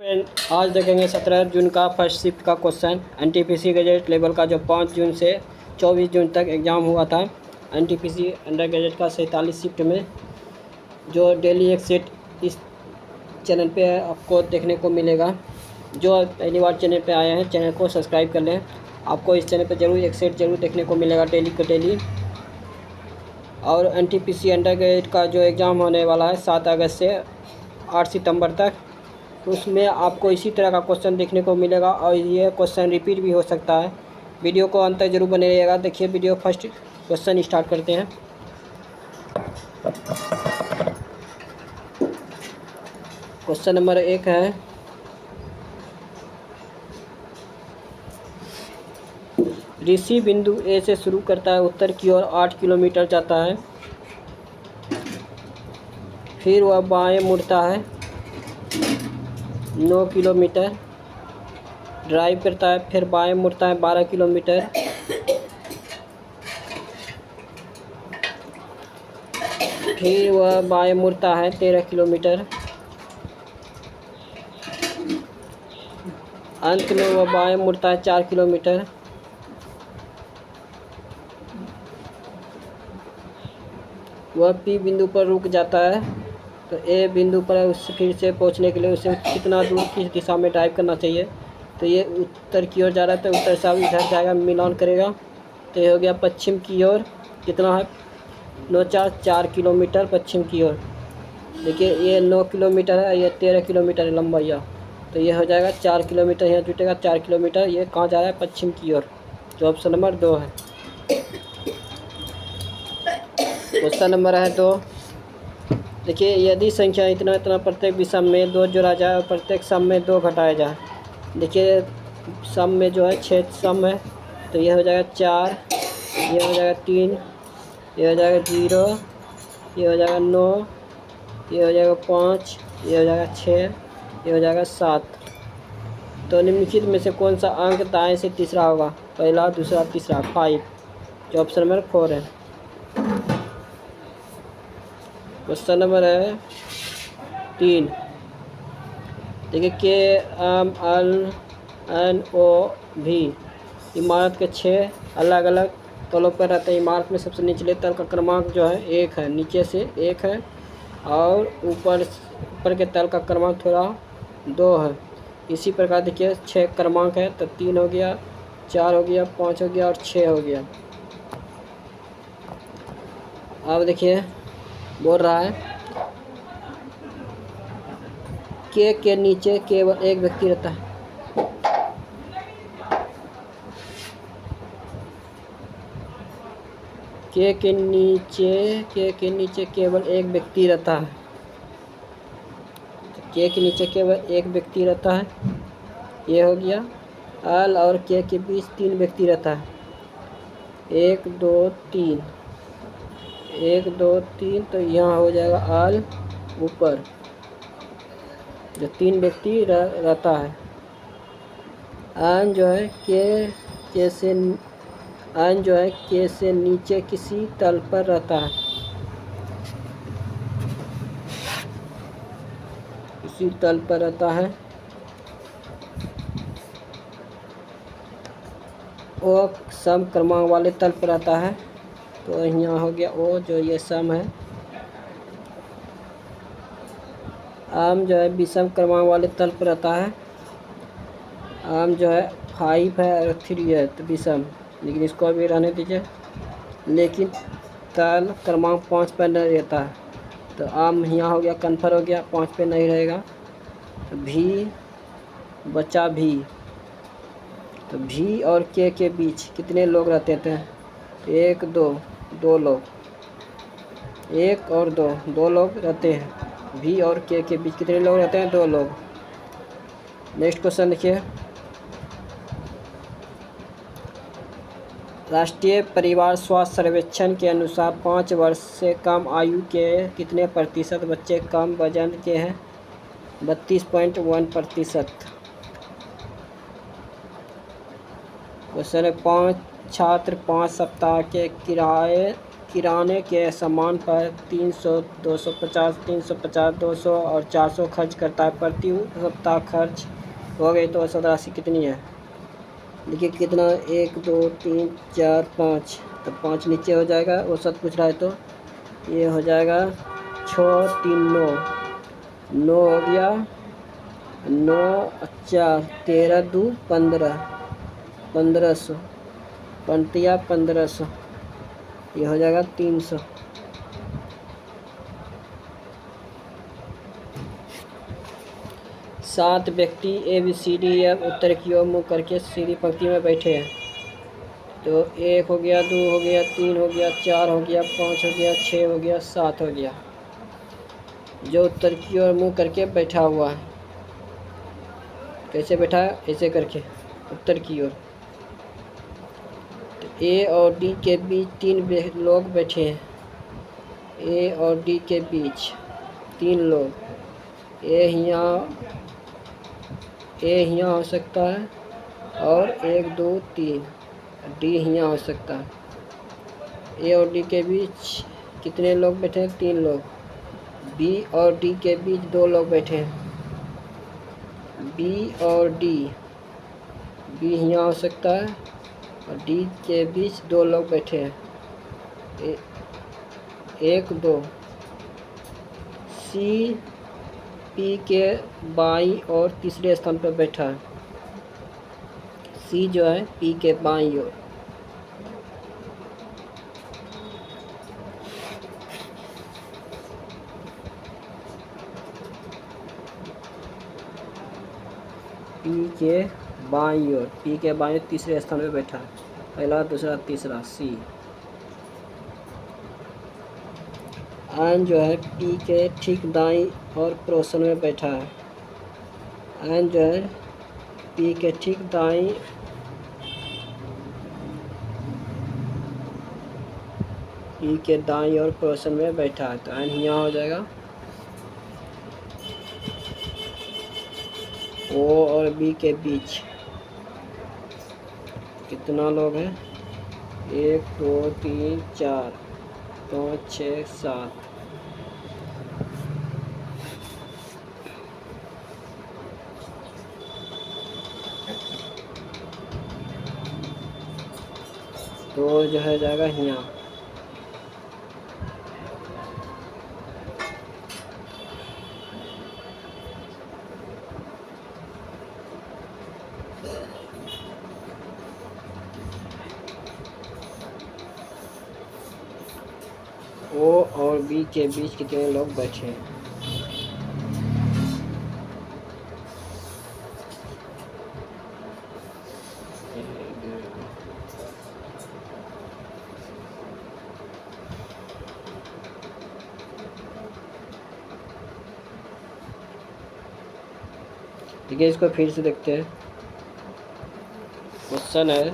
Friend, आज देखेंगे 17 जून का फर्स्ट शिफ्ट का क्वेश्चन। एनटीपीसी ग्रेजुएट लेवल का जो 5 जून से 24 जून तक एग्ज़ाम हुआ था। एनटीपीसी अंडर ग्रेजुएट का 47 शिफ्ट में जो डेली एक सेट इस चैनल पे आपको देखने को मिलेगा। जो पहली बार चैनल पे आए हैं, चैनल को सब्सक्राइब कर लें। आपको इस चैनल पे ज़रूर एक सेट ज़रूर देखने को मिलेगा डेली का डेली। और एनटीपीसी अंडर ग्रेजुएट का जो एग्ज़ाम होने वाला है 7 अगस्त से 8 सितंबर तक, उसमें आपको इसी तरह का क्वेश्चन देखने को मिलेगा और ये क्वेश्चन रिपीट भी हो सकता है। वीडियो को अंत तक जरूर बने रहिएगा। देखिए वीडियो फर्स्ट क्वेश्चन स्टार्ट करते हैं। क्वेश्चन नंबर 1 है, ऋषि बिंदु ए से शुरू करता है, उत्तर की ओर 8 किलोमीटर जाता है, फिर वह बाएं मुड़ता है 9 किलोमीटर, ड्राइव करता है, फिर बाएं मुड़ता है 12 किलोमीटर, फिर वह बाएं मुड़ता है 13 किलोमीटर, अंत में वह बाएं मुड़ता है 4 किलोमीटर। वह पी बिंदु पर रुक जाता है, तो ए बिंदु पर उस फिर से पहुंचने के लिए उसे कितना दूर किस दिशा में ड्राइव करना चाहिए। तो ये उत्तर की ओर जा रहा है, तो उत्तर से इधर जाएगा, मिलान करेगा, तो ये हो गया पश्चिम की ओर। कितना है? 4 किलोमीटर पश्चिम की ओर। देखिए ये 9 किलोमीटर है, ये 13 किलोमीटर है लंबाई, तो ये हो जाएगा 4 किलोमीटर, यहाँ जुटेगा 4 किलोमीटर। ये कहाँ जा रहा है? पश्चिम की ओर, जो ऑप्शन नंबर 2 है। क्वेश्चन नंबर है 2। देखिए यदि संख्या इतना इतना प्रत्येक विषम में 2 जोड़ा जाए और प्रत्येक सम में 2 घटाया जाए। देखिए सम में जो है 6 सम है, तो ये हो जाएगा 4, ये हो जाएगा 3, ये हो जाएगा 0, ये हो जाएगा 9, ये हो जाएगा 5, ये हो जाएगा 6, ये हो जाएगा 7। तो निम्नलिखित में से कौन सा अंक दाएं से तीसरा होगा? पहला, दूसरा, तीसरा, 5, जो ऑप्शन नंबर 4 है। क्वेश्चन नंबर है 3। देखिए के एम एल एन ओ भी इमारत के 6 अलग अलग तलों पर रहते हैं। इमारत में सबसे निचले तल का क्रमांक जो है 1 है, नीचे से 1 है, और ऊपर के तल का क्रमांक थोड़ा 2 है। इसी प्रकार देखिए 6 क्रमांक है, तो 3 हो गया, 4 हो गया, 5 हो गया और 6 हो गया। अब देखिए बोल रहा है के नीचे केवल एक व्यक्ति रहता है। के नीचे केवल एक व्यक्ति रहता है। के नीचे केवल एक व्यक्ति रहता है, ये हो गया। एल और के बीच 3 व्यक्ति रहता है, 1 2 3, 1 2 3, तो यहाँ हो जाएगा एल ऊपर, जो 3 व्यक्ति रहता है। एन जो है के से नीचे किसी तल पर रहता है, किसी तल पर रहता है। ओ सम क्रमांक वाले तल पर रहता है, तो यहाँ हो गया ओ, जो ये सम है। आम जो है विषम क्रमांक वाले तल पर रहता है। आम जो है 5 है और 3 है, तो विषम, लेकिन इसको अभी रहने दीजिए। लेकिन तल क्रमांक 5 पर नहीं रहता है, तो आम यहाँ हो गया, कन्फर्म हो गया, 5 पे नहीं रहेगा। तो भी बचा भी, तो भी और के बीच कितने लोग रहते थे? 1 2 लोग, 1 और 2 लोग रहते हैं। भी और के बीच कितने लोग रहते हैं? 2 लोग। नेक्स्ट क्वेश्चन देखिए, राष्ट्रीय परिवार स्वास्थ्य सर्वेक्षण के अनुसार 5 वर्ष से कम आयु के कितने प्रतिशत बच्चे कम वजन के हैं? 32.1%। क्वेश्चन है 5 छात्र 5 सप्ताह के किराने के सामान पर 300, 250, 350, 200 और 400 खर्च करता है। प्रति सप्ताह खर्च हो गई तो औसत राशि कितनी है? देखिए कितना, 1 2 3 4 5, तो 5 नीचे हो जाएगा। औसत पूछ रहा है तो ये हो जाएगा 6 3 9, 9 हो गया, 9 4 13 2 15, 1500 पंतिया 1500, ये हो जाएगा 300। सात व्यक्ति ABCDF उत्तर की ओर मुँह करके सीधी पंक्ति में बैठे हैं। तो 1 हो गया, 2 हो गया, 3 हो गया, 4 हो गया, 5 हो गया, 6 हो गया, 7 हो गया। जो उत्तर की ओर मुँह करके बैठा हुआ है, कैसे बैठा है? ऐसे करके उत्तर की ओर। तो A और D के बीच 3 लोग बैठे हैं। A और D के बीच 3 लोग। A यहाँ हो सकता है, और 1 2 3 D यहाँ हो सकता है। A और D के बीच कितने लोग बैठे हैं? 3 लोग। B और D के बीच 2 लोग बैठे हैं। B और D, B यहाँ हो सकता है, और D के बीच 2 लोग बैठे हैं। 1 2। C P के बाईं और तीसरे स्थान पर बैठा है। C जो है P के बाईं ओर। P के बाईं ओर, P के बाईं ओर तीसरे स्थान पर बैठा है। पहला, दूसरा, तीसरा C। N जो है P के ठीक दाईं और पड़ोसन में बैठा है। N जो है P के ठीक दाईं और पड़ोसन में बैठा है। तो N यहाँ हो जाएगा। O और B के बीच कितना लोग हैं? 1 2 3 4 5 6 7। तो जो है जाएगा यहाँ। O और B के बीच कितने लोग बैठे हैं? ठीक है, इसको फिर से देखते हैं। क्वेश्चन है,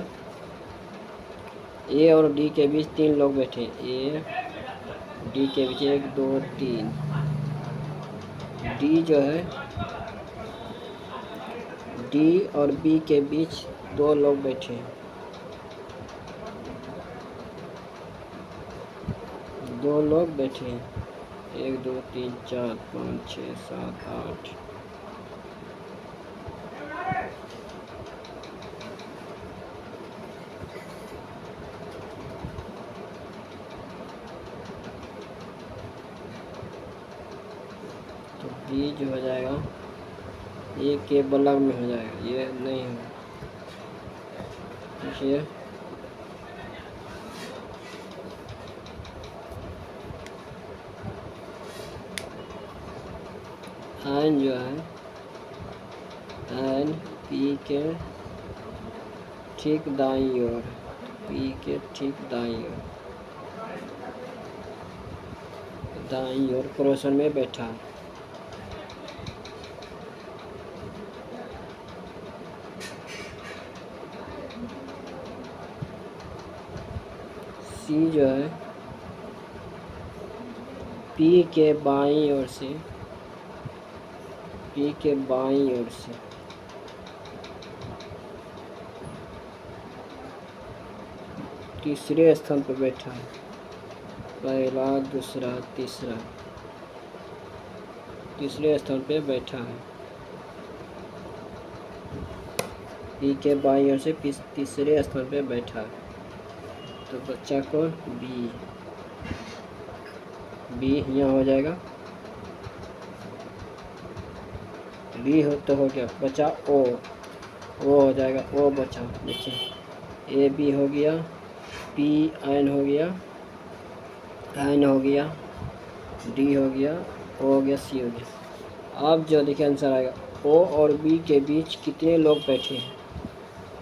A और D के बीच 3 लोग बैठे हैं। A D के बीच 1 2 3। D जो है D और B के बीच 2 लोग बैठे हैं। 2 लोग बैठे हैं। 1 2 3 4 5 6 7 8। तो B जो हो जाएगा A के बगल में हो जाएगा, ये नहीं हो। देखिए N जो है N P के ठीक दाईं ओर, P के ठीक दाईं ओर पड़ोसन में बैठा है। C जो है P के बाईं ओर से, P के बाईं ओर से तीसरे स्थान पर बैठा है। पहला, दूसरा, तीसरा, तीसरे स्थान पे बैठा है। बी के बाईं ओर से तीसरे स्थान पे बैठा है, तो बच्चा कौन? बी यहाँ हो जाएगा। बी हो तो हो गया, बचा ओ हो जाएगा, ओ बचा। देखिए ए बी हो गया, पी एन हो गया, एन हो गया, डी हो गया, ओ हो गया, सी हो गया। अब जो देखिए आंसर आएगा, ओ और बी के बीच कितने लोग बैठे हैं?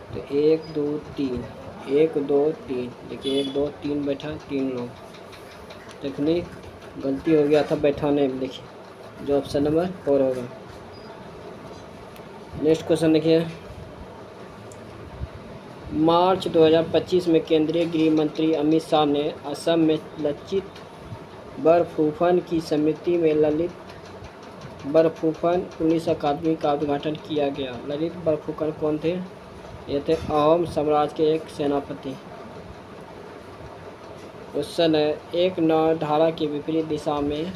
तो 1 2 3, 1 2 3, देखिए 1 2 3 बैठा, 3 लोग। टेक्निक गलती हो गया था बैठाने में, देखिए जो ऑप्शन नंबर 4 होगा। नेक्स्ट क्वेश्चन देखिए, मार्च 2025 में केंद्रीय गृह मंत्री अमित शाह ने असम में लचित बरफूकन की समिति में ललित बरफुकन पुलिस अकादमी का उद्घाटन किया गया। ललित बरफुकन कौन थे? ये थे अहोम साम्राज्य के एक सेनापति। क्वेश्चन है, एक नाव धारा के विपरीत दिशा में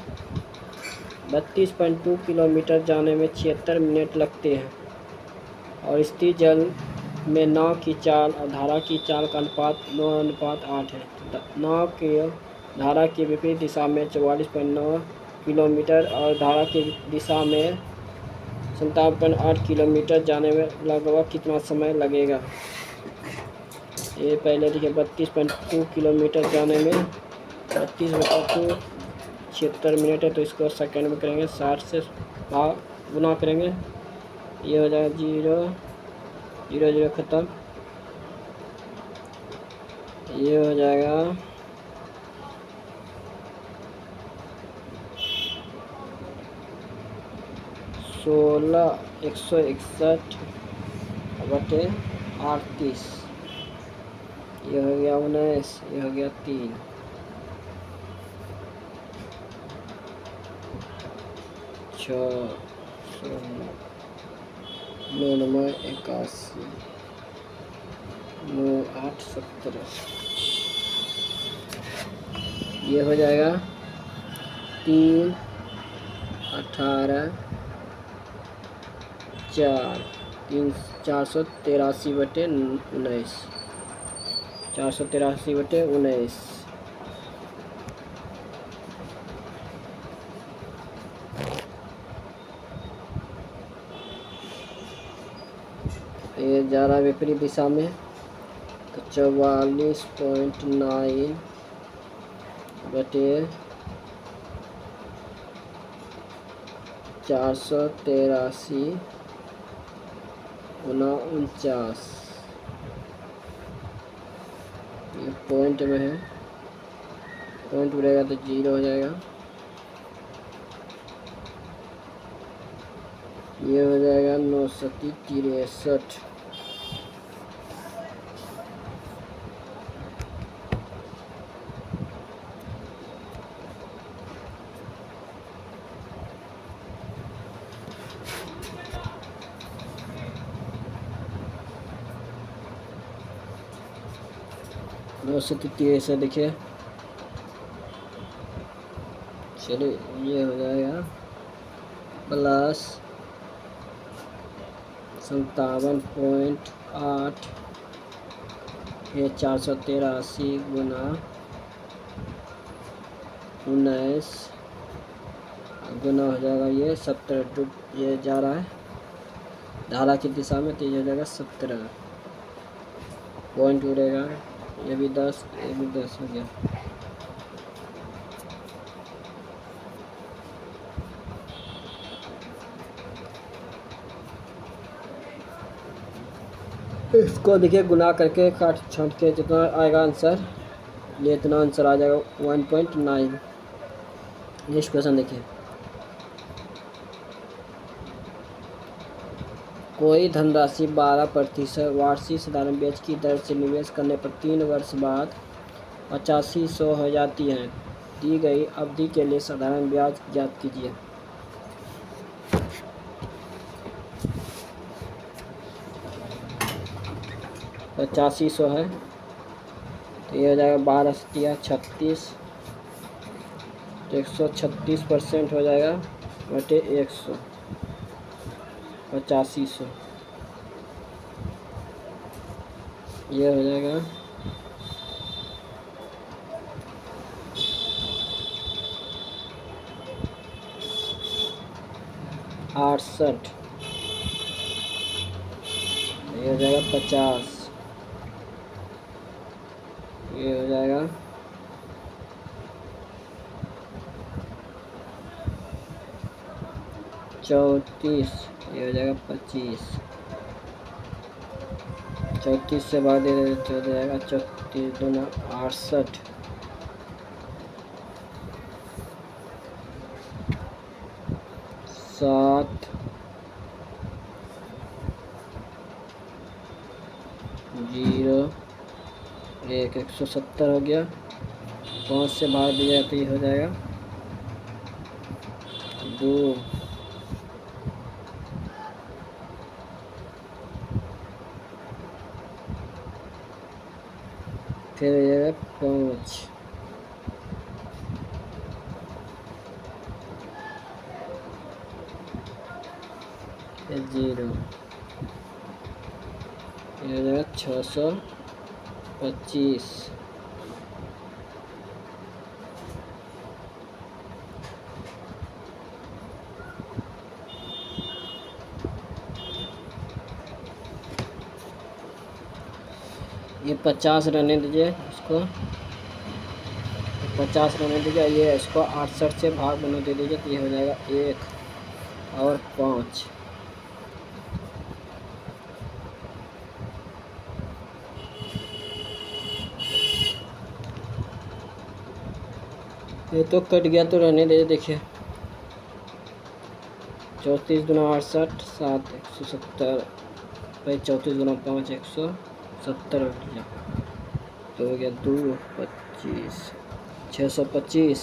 32.2 किलोमीटर जाने में 76 मिनट लगते हैं और स्थिर जल में नाव की चाल और धारा की चाल का अनुपात 9:8 है। नाव के धारा की विपरीत दिशा में 44.9 किलोमीटर और धारा की दिशा में 57.8 किलोमीटर जाने में लगभग कितना समय लगेगा? ये पहले देखिए 32.2 किलोमीटर जाने में 32/2 76 मिनट है, तो इसको सेकंड में करेंगे, 60 से गुना करेंगे, ये हो जाएगा 0 0 0 ख़त्म, ये हो जाएगा 161 ये हो गया 19, ये हो गया 3, 6 9 81 9 8 17, ये हो जाएगा 3 18 4 483/19 483/19। ये जा रहा है विपरीत दिशा में, तो 44.9 बटे 483 गुना 49, ये पॉइंट में है, पॉइंट उड़ेगा तो 0 हो जाएगा, ये हो जाएगा 963। ऐसा देखिए, चलिए ये हो जाएगा प्लस 57.8, ये 483 गुना 19 गुना हो जाएगा ये 17, ये जा रहा है धारा की दिशा में, तो ये हो जाएगा 17, पॉइंट उड़ेगा, ये भी 10, ये भी 10 हो गया। इसको देखिए गुना करके काट छाट के जितना आएगा आंसर, ये इतना आंसर आ जाएगा 1.9। नेक्स्ट क्वेश्चन देखिए, कोई धनराशि 12% वार्षिक साधारण ब्याज की दर से निवेश करने पर 3 वर्ष बाद 8500 हो जाती है। दी गई अवधि के लिए साधारण ब्याज ज्ञात कीजिए। तो 8500 है, तो ये हो जाएगा 12 36, तो 136% हो जाएगा बटे 100, 8500। ये हो जाएगा 68। ये हो जाएगा 50। ये हो जाएगा 34। ये हो जाएगा 25। 34 से बाद दे देते हो जाएगा 34 दूना 68। 7 0 1 170 हो गया। 5 से बाहर दिया तो ये हो जाएगा 2। फिर हो जाएगा 5। फिर 0। ये हो जाएगा 625। ये 50 रहने दीजिए इसको, 50 रहने दीजिए। ये इसको 68 से भाग बना दे दीजिए तो ये हो जाएगा 1 और 5। ये तो कट गया तो रहने दीजिए। देखिए 34 दूना 68, 7 170 भाई 34 दूना 5 170 हो गया। तो हो गया 2 25 625।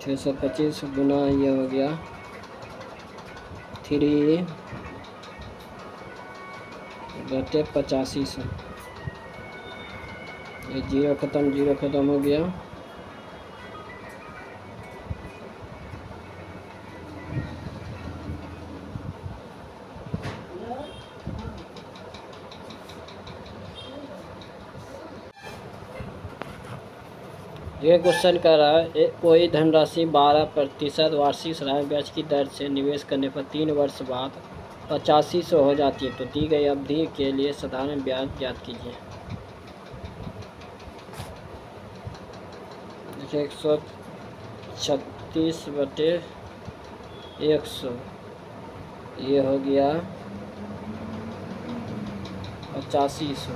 625 गुना ये हो गया 3 बटे 8500। ये 0 ख़त्म हो गया। ये क्वेश्चन कर रहा है कोई धनराशि 12% वार्षिक साधारण ब्याज की दर से निवेश करने पर 3 वर्ष बाद 8500 हो जाती है, तो दी गई अवधि के लिए साधारण ब्याज ज्ञात कीजिए। देखिए 136 बटे 100 ये हो गया 8500।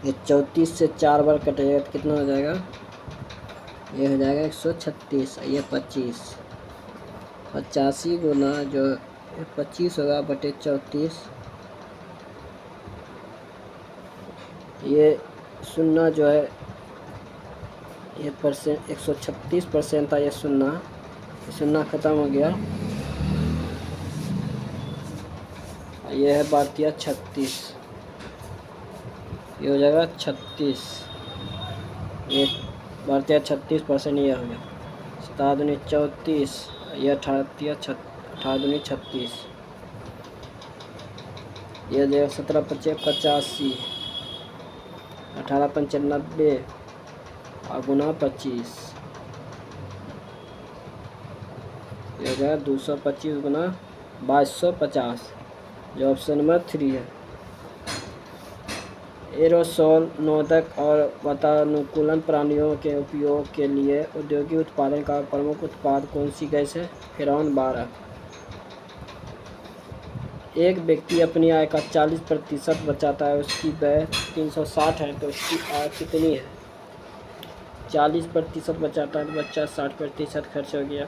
ये 34 से 4 बार कटेगा तो कितना हो जाएगा? ये हो जाएगा 136। ये 25 85 गुना जो 25 होगा बटे 34। ये शून्य जो है ये परसेंट 136% था। ये शून्य ख़त्म हो गया। ये है भारतीय 36। ये हो जाएगा 36। ये भारतीय 36% ये हो गया। 7 दूनी 34। ये 18 दूनी 36। ये जो 17 पच्चे 85। 18 पंचे 90 और गुना 25। ये हो गया 225 गुना 2250 जो ऑप्शन नंबर 3 है। एरोसोल नोदक और वातानुकूलन प्राणियों के उपयोग के लिए औद्योगिक उत्पादन का प्रमुख उत्पाद कौन सी गैस है? फ्यूरॉन 12। एक व्यक्ति अपनी आय का 40% बचाता है, उसकी व्यय 360 है, तो उसकी आय कितनी है? 40% बचाता है तो बच्चा 60% खर्च हो गया।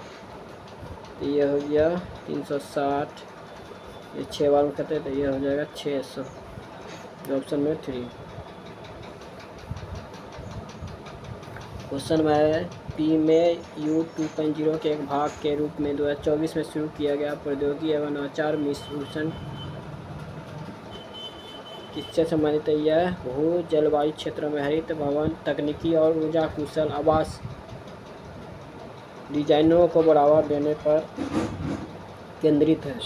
ये हो गया 360 ये 6 बार में करते हैं तो ये हो जाएगा 600, जो ऑप्शन में 3। क्वेश्चन में है पी में यू 2.0 के एक भाग के रूप में 2024 में शुरू किया गया प्रौद्योगिकी एवं नवाचार मिशन किससे संबंधित है? यह भू जलवायु क्षेत्रों में हरित भवन तकनीकी और ऊर्जा कुशल आवास डिजाइनों को बढ़ावा देने पर केंद्रित है।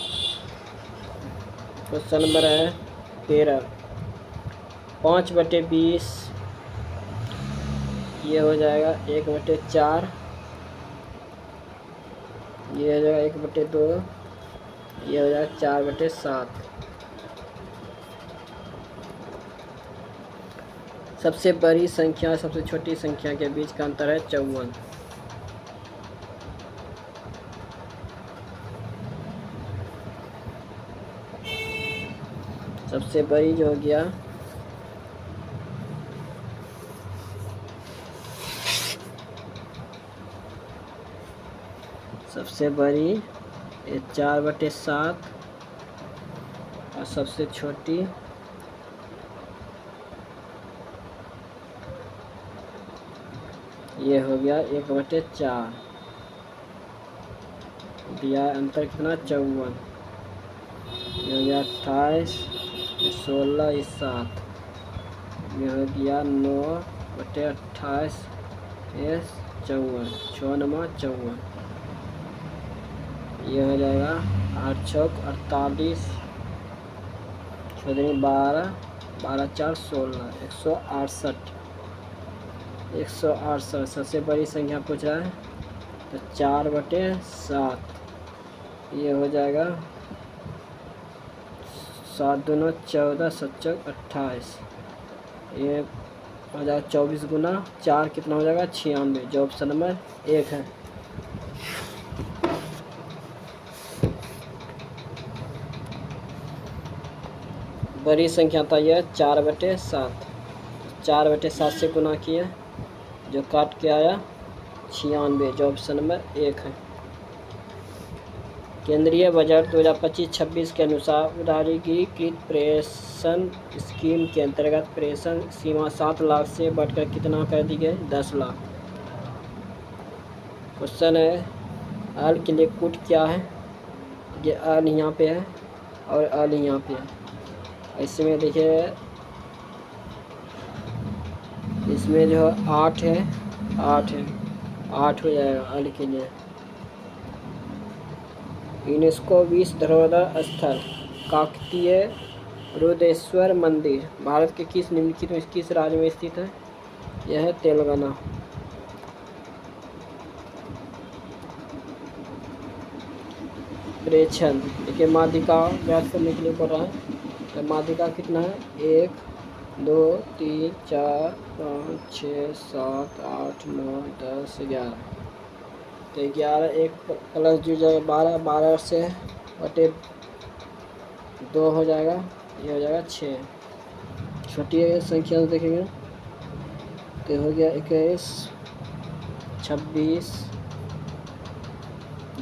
क्वेश्चन नंबर है 13, 5/20 ये हो जाएगा 1/4, ये हो जाएगा 1/2, ये हो जाएगा 4/7। सबसे बड़ी संख्या और सबसे छोटी संख्या के बीच का अंतर है 54। सबसे बड़ी जो हो गया सबसे बड़ी ये 4/7 और सबसे छोटी ये हो गया 1/4। दिया अंतर कितना 54, ये हो गया 28, 16, 7, ये हो गया 9/28, ये 54, 6 9 54, ये हो जाएगा 8 छक 48, 12, 12 4 16, 168। 168 सबसे बड़ी संख्या पूछ रहा है तो 4/7, ये हो जाएगा 7 दूना 14, 7 28, ये हो जाएगा 24 गुना 4 कितना हो जाएगा 96, जो ऑप्शन नंबर 1 है। बड़ी संख्या था यह 4/7, 4/7 से गुना किया जो काट के आया 96, जो ऑप्शन नंबर 1 है। केंद्रीय बजट 2025-26 के अनुसार उदारीकृत पेंशन स्कीम के अंतर्गत पेंशन सीमा 7 लाख से बढ़कर कितना कर दी गई? 10 लाख। क्वेश्चन है अल के लिए कुट क्या है? ये अल यहाँ पे है और अल यहाँ पे है। इसमें देखिए इसमें जो 8 है 8 हो जाएगा अल के लिए। यूनेस्को विश्व धरोहर स्थल काकतीय रुद्रेश्वर मंदिर भारत के निम्नलिखित में किस राज्य में स्थित है? यह है तेलंगाना। प्रेक्षण देखिए माध्यिका ज्ञात करने के लिए बोल रहा है तो माध्यिका कितना है 1 2 3 4 5 6 7 8 9 10 11, तो 11 1 प्लस जो जाएगा 12, 12 से बटे 2 हो जाएगा, ये हो जाएगा 6। छोटी संख्या देखेंगे तो हो गया 21, 26,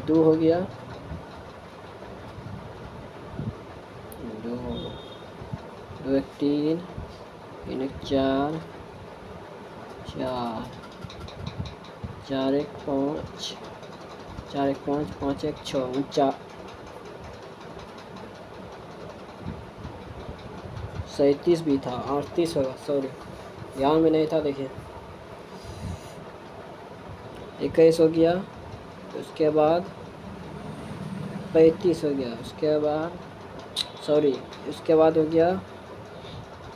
2 हो गया 2 1 3 3 1 4 4 4 1 5 4 1 5 5 1 6 4 37 भी था 38 होगा, सॉरी ध्यान में नहीं था। देखिए 21 हो गया, उसके बाद 35 हो गया, उसके बाद सॉरी उसके बाद हो गया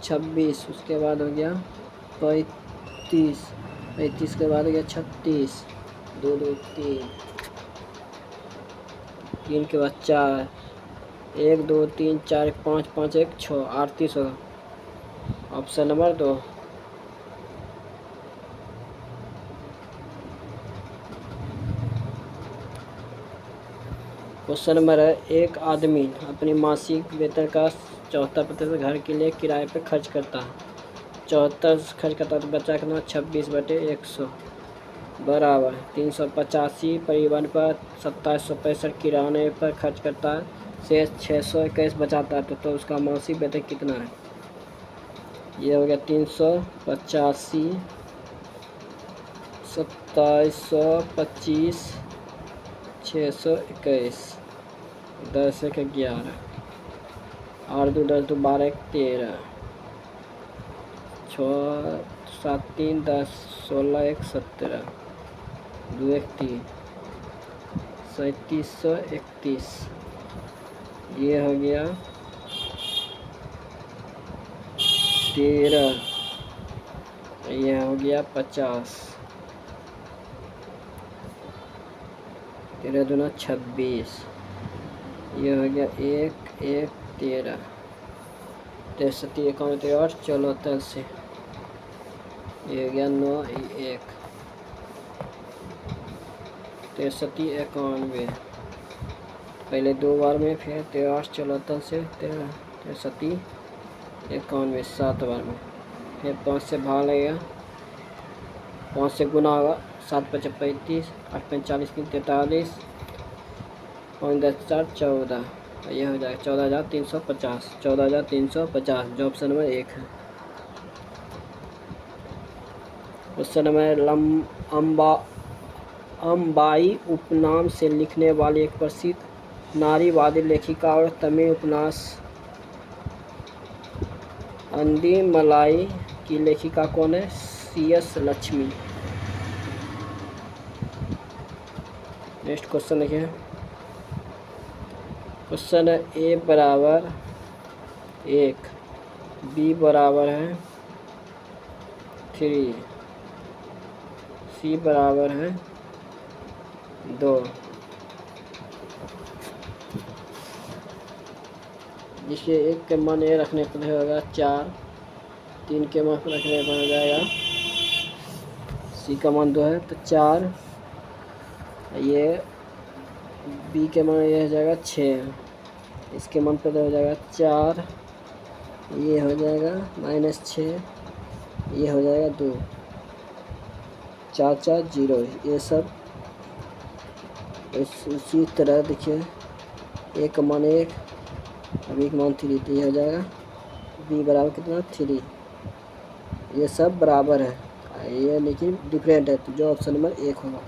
26, उसके बाद हो गया 35, 35 के बाद हो गया 36, 2 2 3, 3 के बाद 4, 1 2 3 4 5 5 1 6 38 होगा, ऑप्शन नंबर 2। क्वेश्चन नंबर है एक आदमी अपनी मासिक वेतन का 74% घर के लिए किराए पर खर्च करता है, 74 खर्च करता है तो बचा कितना 26/100 बराबर 385 परिवहन पर 2765 किराने पर खर्च करता है, से 621 बचाता है तो उसका मासिक वेतन कितना है। ये हो गया 385, 2725, 621, 10 1 11, 8 2 10 2 12 1 13, 6 7 3 10, 16 1 17, 2 1 3, 3731। ये हो गया 13, ये हो गया 50, 13 दूना 26, ये हो गया 1 1 13, 63 51 8 चलो 83, ये हो गया 9 1, 63 91, पहले 2 बार में, फिर 8 74 से 63 91 7 बार में, फिर 5 से भाग लगेगा, 5 से गुना होगा, 7 5 35, 8 45 43, 5 10 4 14, यह हो जाएगा 14,350, 14,350 जो ऑप्शन नंबर 1 है। क्वेश्चन नंबर अम्बाई उपनाम से लिखने वाली एक प्रसिद्ध नारीवादी लेखिका और तमिल उपन्यास अंदिमलाई की लेखिका कौन है। CS लक्ष्मी। नेक्स्ट क्वेश्चन देखिए। क्वेश्चन है A बराबर 1, B बराबर है 3, C बराबर है 2, जिसके 1 के मान ए रखने पर होगा 4, 3 के मान रखने पर हो जाएगा, C का मान 2 है तो 4, ये B के मान ये हो जाएगा 6, इसके मान पर हो जाएगा 4, ये हो जाएगा -6, ये हो जाएगा 2, 4 4 0, ये सब इसी तरह देखिए, A का मान 1, B का मान 3, तो ये हो जाएगा B बराबर कितना 3, ये सब बराबर है, ये लेकिन डिफरेंट है, तो जो ऑप्शन नंबर 1 होगा।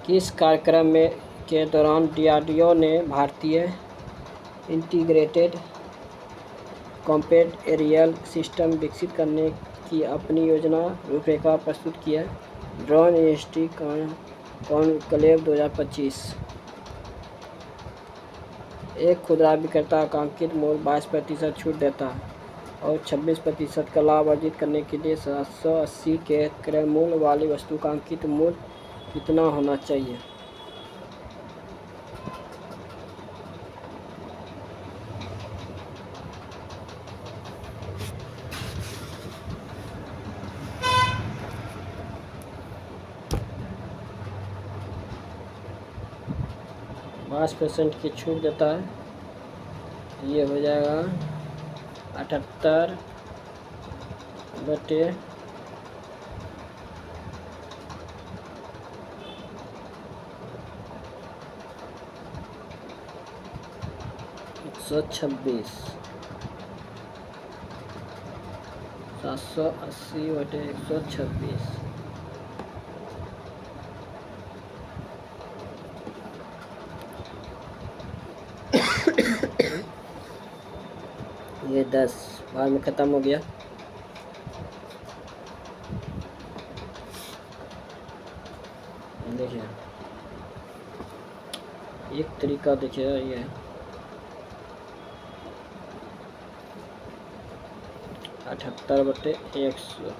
किस कार्यक्रम में के दौरान DRDO ने भारतीय इंटीग्रेटेड कॉम्पैक्ट एरियल सिस्टम विकसित करने की अपनी योजना रूपरेखा प्रस्तुत की है। Drone industry conclave 2025। एक खुदरा विक्रेता आकांक्षित मूल्य 22% छूट देता है और 26% का लाभ अर्जित करने के लिए 780 के क्रय मूल्य वाली वस्तु का अंकित मूल्य कितना होना चाहिए। पाँच % की छूट देता है, ये हो जाएगा 78 बटे 126, 780 बटे 126, ये 10 बार में ख़त्म हो गया। देखिए एक तरीका देखिए, ये 78 बटे 100,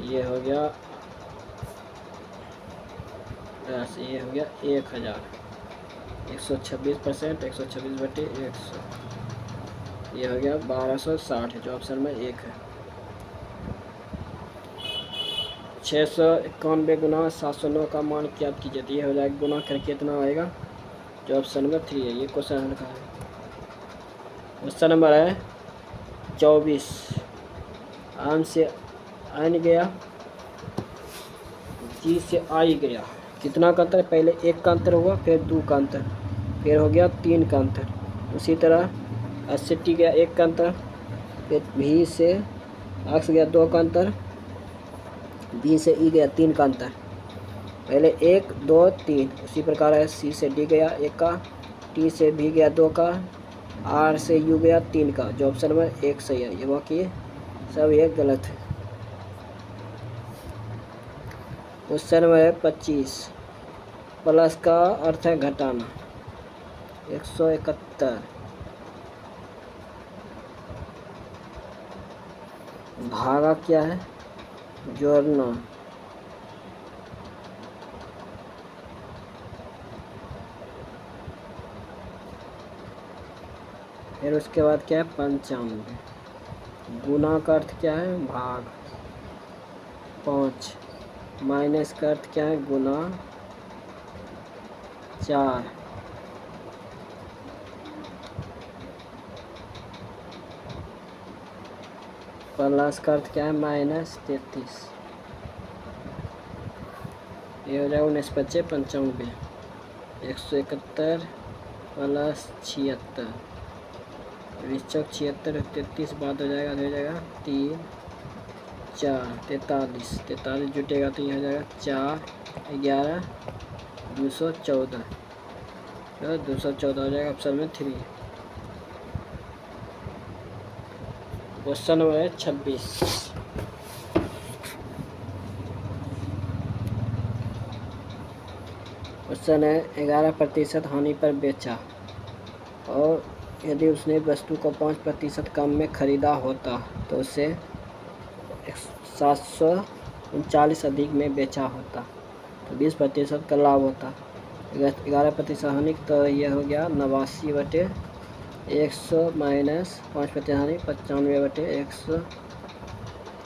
ये हो गया 10, ये हो गया 1000, 126%, 126 बटे 100, ये हो गया 1260 है, जो ऑप्शन में 1 है। 691 गुना 709 का मान ज्ञात कीजिए, तो ये हो जाएगा गुना करके कितना आएगा, जो ऑप्शन नंबर 3 है। ये क्वेश्चन लिखा है। क्वेश्चन नंबर है 24। आम से आन गया, जी से आई गया, कितना का अंतर? पहले 1 का अंतर हुआ, फिर 2 का अंतर, फिर हो गया 3 का अंतर। उसी तरह 80 गया 1 का अंतर, फिर भी से एक्स गया 2 का अंतर, बी से ई गया 3 का अंतर। पहले 1 2 3। उसी प्रकार है सी से डी गया 1 का, टी से भी गया 2 का, आर से यू गया 3 का। जो ऑप्शन नंबर 1 सही है, ये बाकी सब ये गलत है। क्वेश्चन नंबर 25, प्लस का अर्थ है घटाना। 171 भागा क्या है? जोड़ना। फिर उसके बाद क्या है? 95। गुना का अर्थ क्या है? भाग। 5 माइनस का अर्थ क्या है? गुना। 4 प्लस का अर्थ क्या है? -33। ये हो जाएगा 19 बचे 95। 171 प्लस 76, 76 33 बाद हो जाएगा, हो जाएगा 3 4 43। 43 जुटेगा तो ये हो जाएगा 4 11 214। तो 214 हो जाएगा ऑप्शन में 3। क्वेश्चन नंबर है 26, क्वेश्चन है 11% हानि पर बेचा और यदि उसने वस्तु को 5% कम में खरीदा होता तो उसे 739 अधिक में बेचा होता तो 20% का लाभ होता। 11% हानि तो ये हो गया 89/100 माइनस 5% हानि 95/100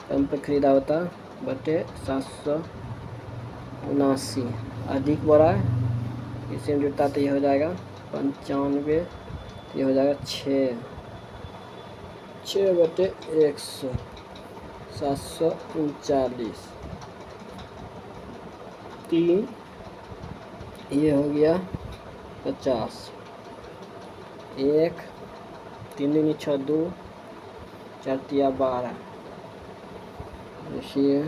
कम पर खरीदा होता बटे 779 अधिक बोला है, इसी में जुड़ता तो ये हो जाएगा 95, ये हो जाएगा 6/100 739 3, ये हो गया 50। 1 3 दूनी 6 2 4 तिया 12। देखिए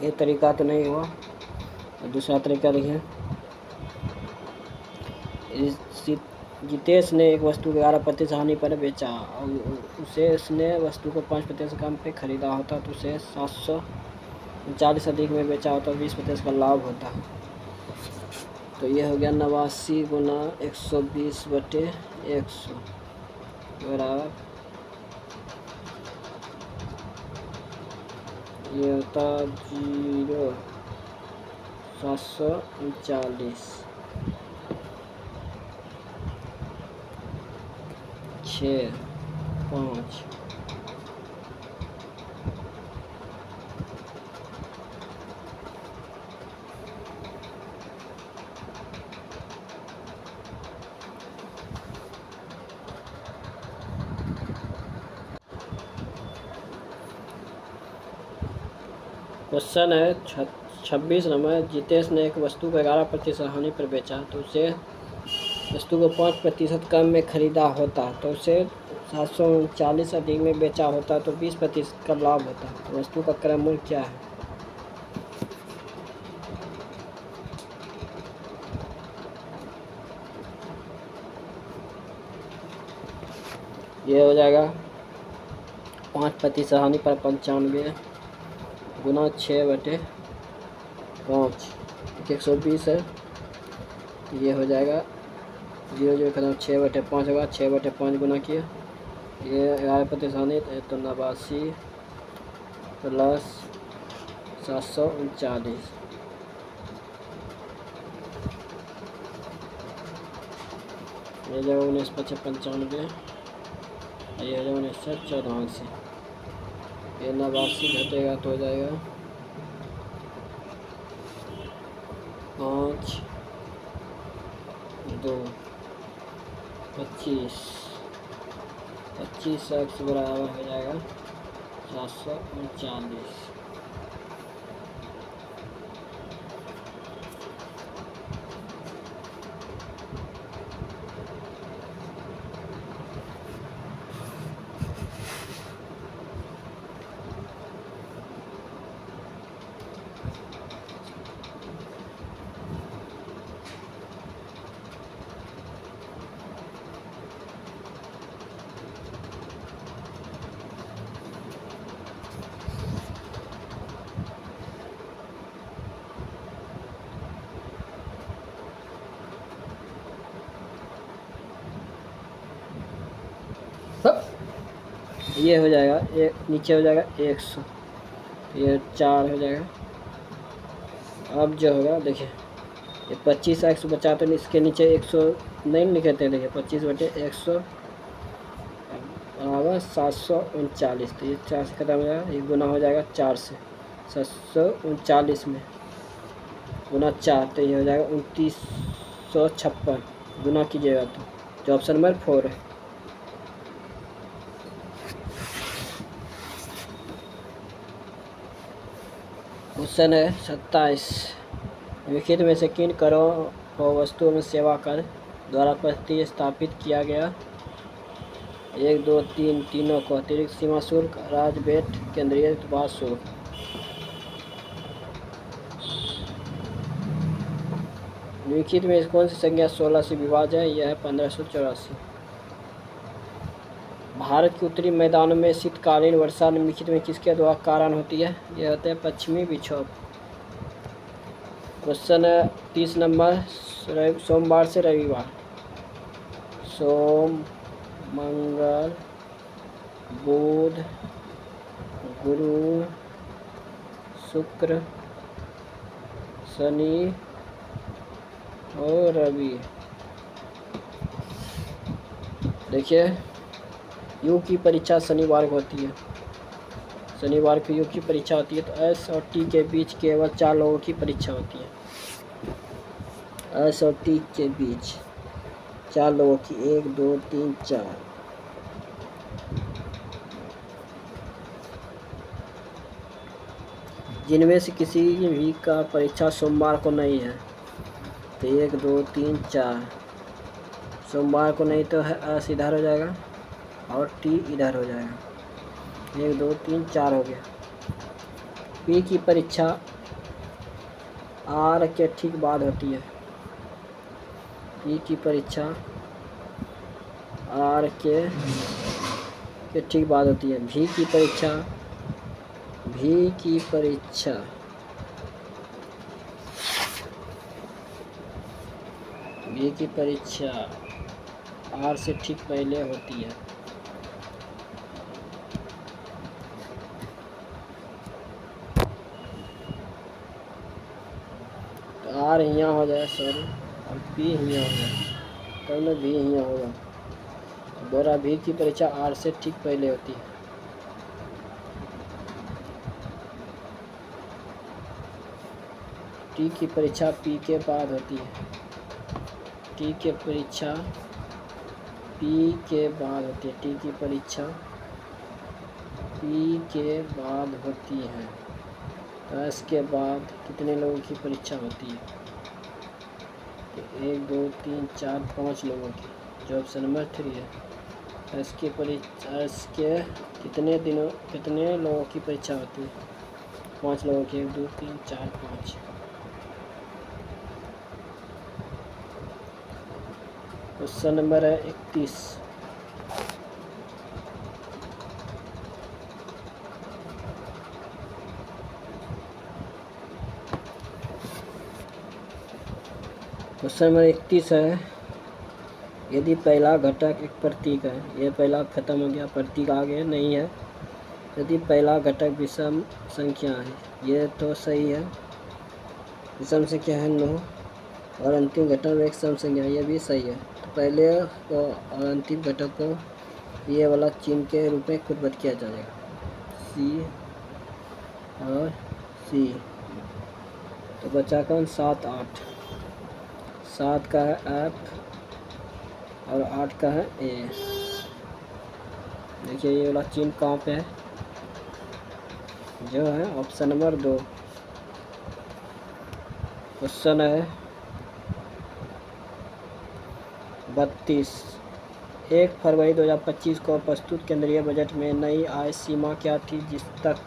ये तरीका तो नहीं हुआ, दूसरा तरीका देखिए। जितेश ने एक वस्तु को 11% हानि पर बेचा और उसे उसने वस्तु को 5% कम पे खरीदा होता तो उसे 739 अधिक में बेचा होता तो 20% का लाभ होता। तो ये हो गया 89 गुना 120/100 बराबर ये होता 0 739 6 5। क्वेश्चन है 26 नंबर, जितेश ने एक वस्तु को 11% हानि पर बेचा तो उसे वस्तु को 5% कम में खरीदा होता तो उसे 739 अधिक में बेचा होता तो 20% का लाभ होता। तो वस्तु का क्रय मूल्य क्या है? ये हो जाएगा 5% हानि पर 95 गुना 6/5, 120 है तो ये हो जाएगा 0 0 खत्म 6/5 होगा। 6/5 गुना किया ये 11% हानि तो 89 प्लस 739 ये जगह 19 5 95, ये हो जाएगा 1984। ये 89 घटेगा तो हो जाएगा 5 2 25 25x बराबर हो जाएगा 739। ये हो जाएगा, ये नीचे हो जाएगा 100, ये 4 हो जाएगा। अब जो होगा देखिए, ये 25x बचा तो इसके नीचे 100 नहीं लिखे थे, देखिए 25/100 बराबर 739। तो ये 4 से खत्म हो जाएगा, ये गुना हो जाएगा 4 से, 739 में गुना 4, तो ये हो जाएगा 2956 गुना कीजिएगा तो, जो ऑप्शन नंबर 4 है। क्वेश्चन है 27। निम्नलिखित में से किन करों को वस्तुओं में सेवा कर द्वारा प्रतिस्थापित किया गया? 1, 2, 3 तीनों को। अतिरिक्त सीमा शुल्क, राजवेट, केंद्रीय उत्पाद शुल्क। निम्नलिखित में कौन सी संख्या 16 से विभाज्य है? यह है 1584। भारत के उत्तरी मैदानों में शीतकालीन वर्षा निम्नलिखित में किसके द्वारा कारण होती है? यह होते हैं पश्चिमी विक्षोभ। क्वेश्चन 30 नंबर, सोमवार से रविवार। सोम, मंगल, बुध, गुरु, शुक्र, शनि और रवि। देखिए, यू की परीक्षा शनिवार को होती है, शनिवार को यू की परीक्षा होती है। तो एस और टी के बीच केवल 4 लोगों की परीक्षा होती है। एस और टी के बीच 4 लोगों की, 1, 2, 3, 4। जिनमें से किसी भी का परीक्षा सोमवार को नहीं है, तो 1, 2, 3, 4 सोमवार को नहीं, तो है एस इधर हो जाएगा और टी इधर हो जाएगा। 1, 2, 3, 4 हो गया। पी की परीक्षा आर के ठीक बाद होती है। पी की परीक्षा आर के ठीक बाद होती है। भी की परीक्षा आर से ठीक पहले होती है। तो आर यहाँ हो जाए, सॉरी, और पी यहाँ हो जाए, तब ना भी यहाँ होगा। दोहरा भी की परीक्षा आर से ठीक पहले होती है। टी की परीक्षा पी के बाद होती है। टी की परीक्षा पी के बाद होती है। टी की परीक्षा पी के बाद होती है। तो इसके बाद कितने लोगों की परीक्षा होती है? तो 1, 2, 3, 4, 5 लोगों की, जो ऑप्शन नंबर 3 है। इसके कितने लोगों की परीक्षा होती है? 5 लोगों की, 1, 2, 3, 4, 5। क्वेश्चन नंबर है 31। क्वेश्चन नंबर 31 है, यदि पहला घटक एक प्रतीक है, ये पहला खत्म हो गया, प्रतीक आगे नहीं है। यदि पहला घटक विषम संख्या है, ये तो सही है, विषम संख्या है 9, और अंतिम घटक एक सम संख्या, ये भी सही है। तो पहले को और अंतिम घटक को ये वाला चिन्ह के रूप में खुदबद किया जाएगा, सी और सी। तो बचा कौन? 7, 8। 7 का है एफ और 8 का है ए। देखिए ये वाला चिन्ह कहाँ पे है, जो है ऑप्शन नंबर 2। क्वेश्चन है 32। 1 फरवरी 2025 को प्रस्तुत केंद्रीय बजट में नई आय सीमा क्या थी जिस तक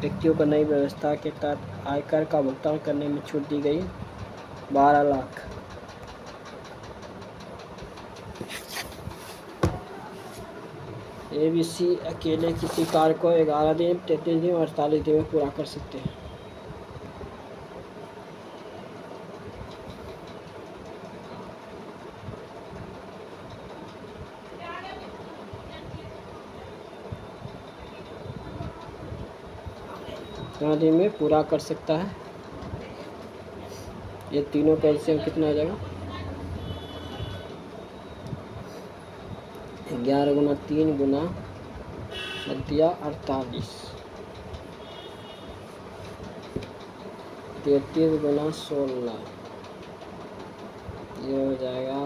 व्यक्तियों को नई व्यवस्था के तहत आयकर का भुगतान करने में छूट दी गई? 12 लाख। ABC अकेले किसी कार्य को 11 दिन, 33 दिन और 48 दिन में पूरा कर सकते हैं। कितना दिन में पूरा कर सकता है? ये तीनों का एलसीएम कितना आ जाएगा? 11 गुना 3 गुना 48, 33 गुना 16, ये हो जाएगा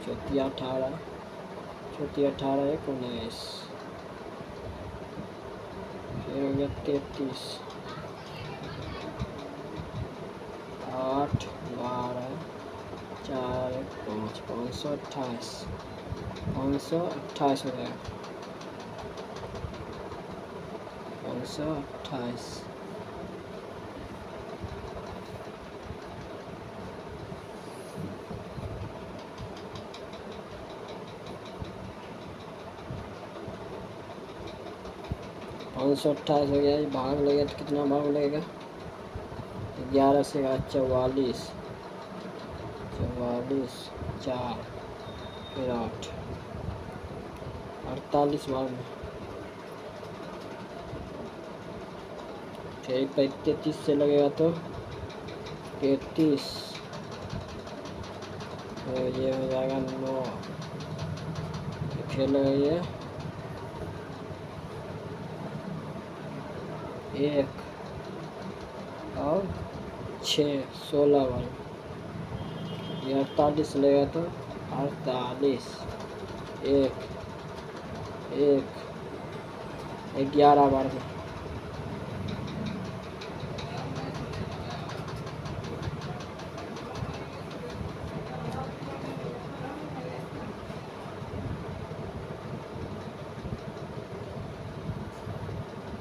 18, 1 19, फिर हो गया 33, 8 12 4 5, 528, 528 हो जाएगा, 528। हो गया, भाग लगेगा तो कितना भाग लगेगा? 11 से 44, 4 फिर 8, 48 भाग में। फिर 33 से लगेगा तो 33, तो ये हो जाएगा 9, फिर लगेगा 1 और 6, 16 बार। ये 48 लगेगा तो 48, 1 11 बार में।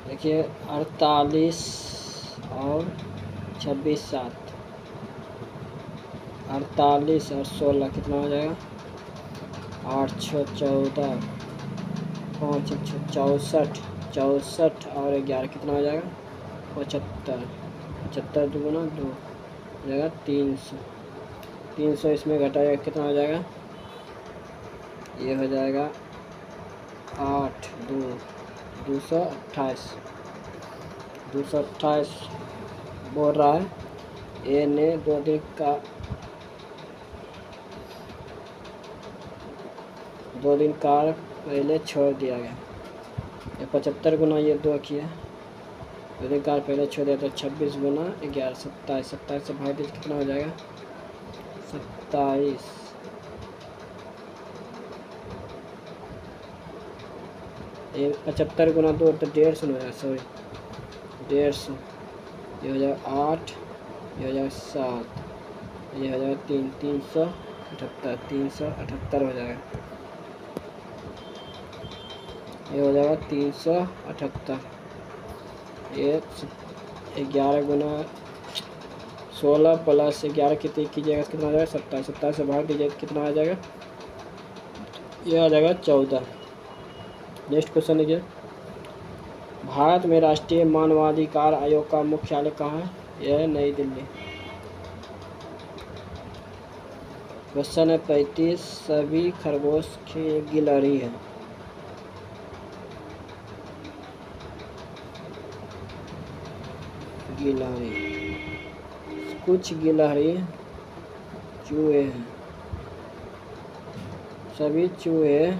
देखिए 48 और 26 7, 48 और 16 कितना हो जाएगा? 8 6 14, 5 6 64, 64 और 11 कितना हो जाएगा? 75, 75 दुगुना 2 हो जाएगा 300, 300 इसमें घटाएगा कितना हो जाएगा? ये हो जाएगा 8 2 228, 228 बोल रहा है। ए ने 2 दिन का पहले छोड़ दिया गया। ये 75 गुना ये 2 किया, 2 दिन का पहले छोड़ दिया तो 26 गुना 11, 27, 27 से भाग दीजिए कितना हो जाएगा? 27। ये 75 गुना 2 तो 150 हो जाएगा, सॉरी 150। ये हो जाएगा 8, ये हो जाएगा 7, ये हो जाएगा 378, 378 हो जाएगा। ये हो जाएगा 378। ये 11 गुना 16 प्लस 11 कितनी कीजिएगा कितना आ जाएगा? 27, 27 से भाग दीजिए कितना आ जाएगा? ये आ जाएगा 14। नेक्स्ट क्वेश्चन देखिए, भारत में राष्ट्रीय मानवाधिकार आयोग का मुख्यालय कहाँ है? यह है नई दिल्ली। क्वेश्चन है 35, सभी खरगोश की गिलहरी है। गिलहरी, कुछ गिलहरी चूहे हैं, सभी चूहे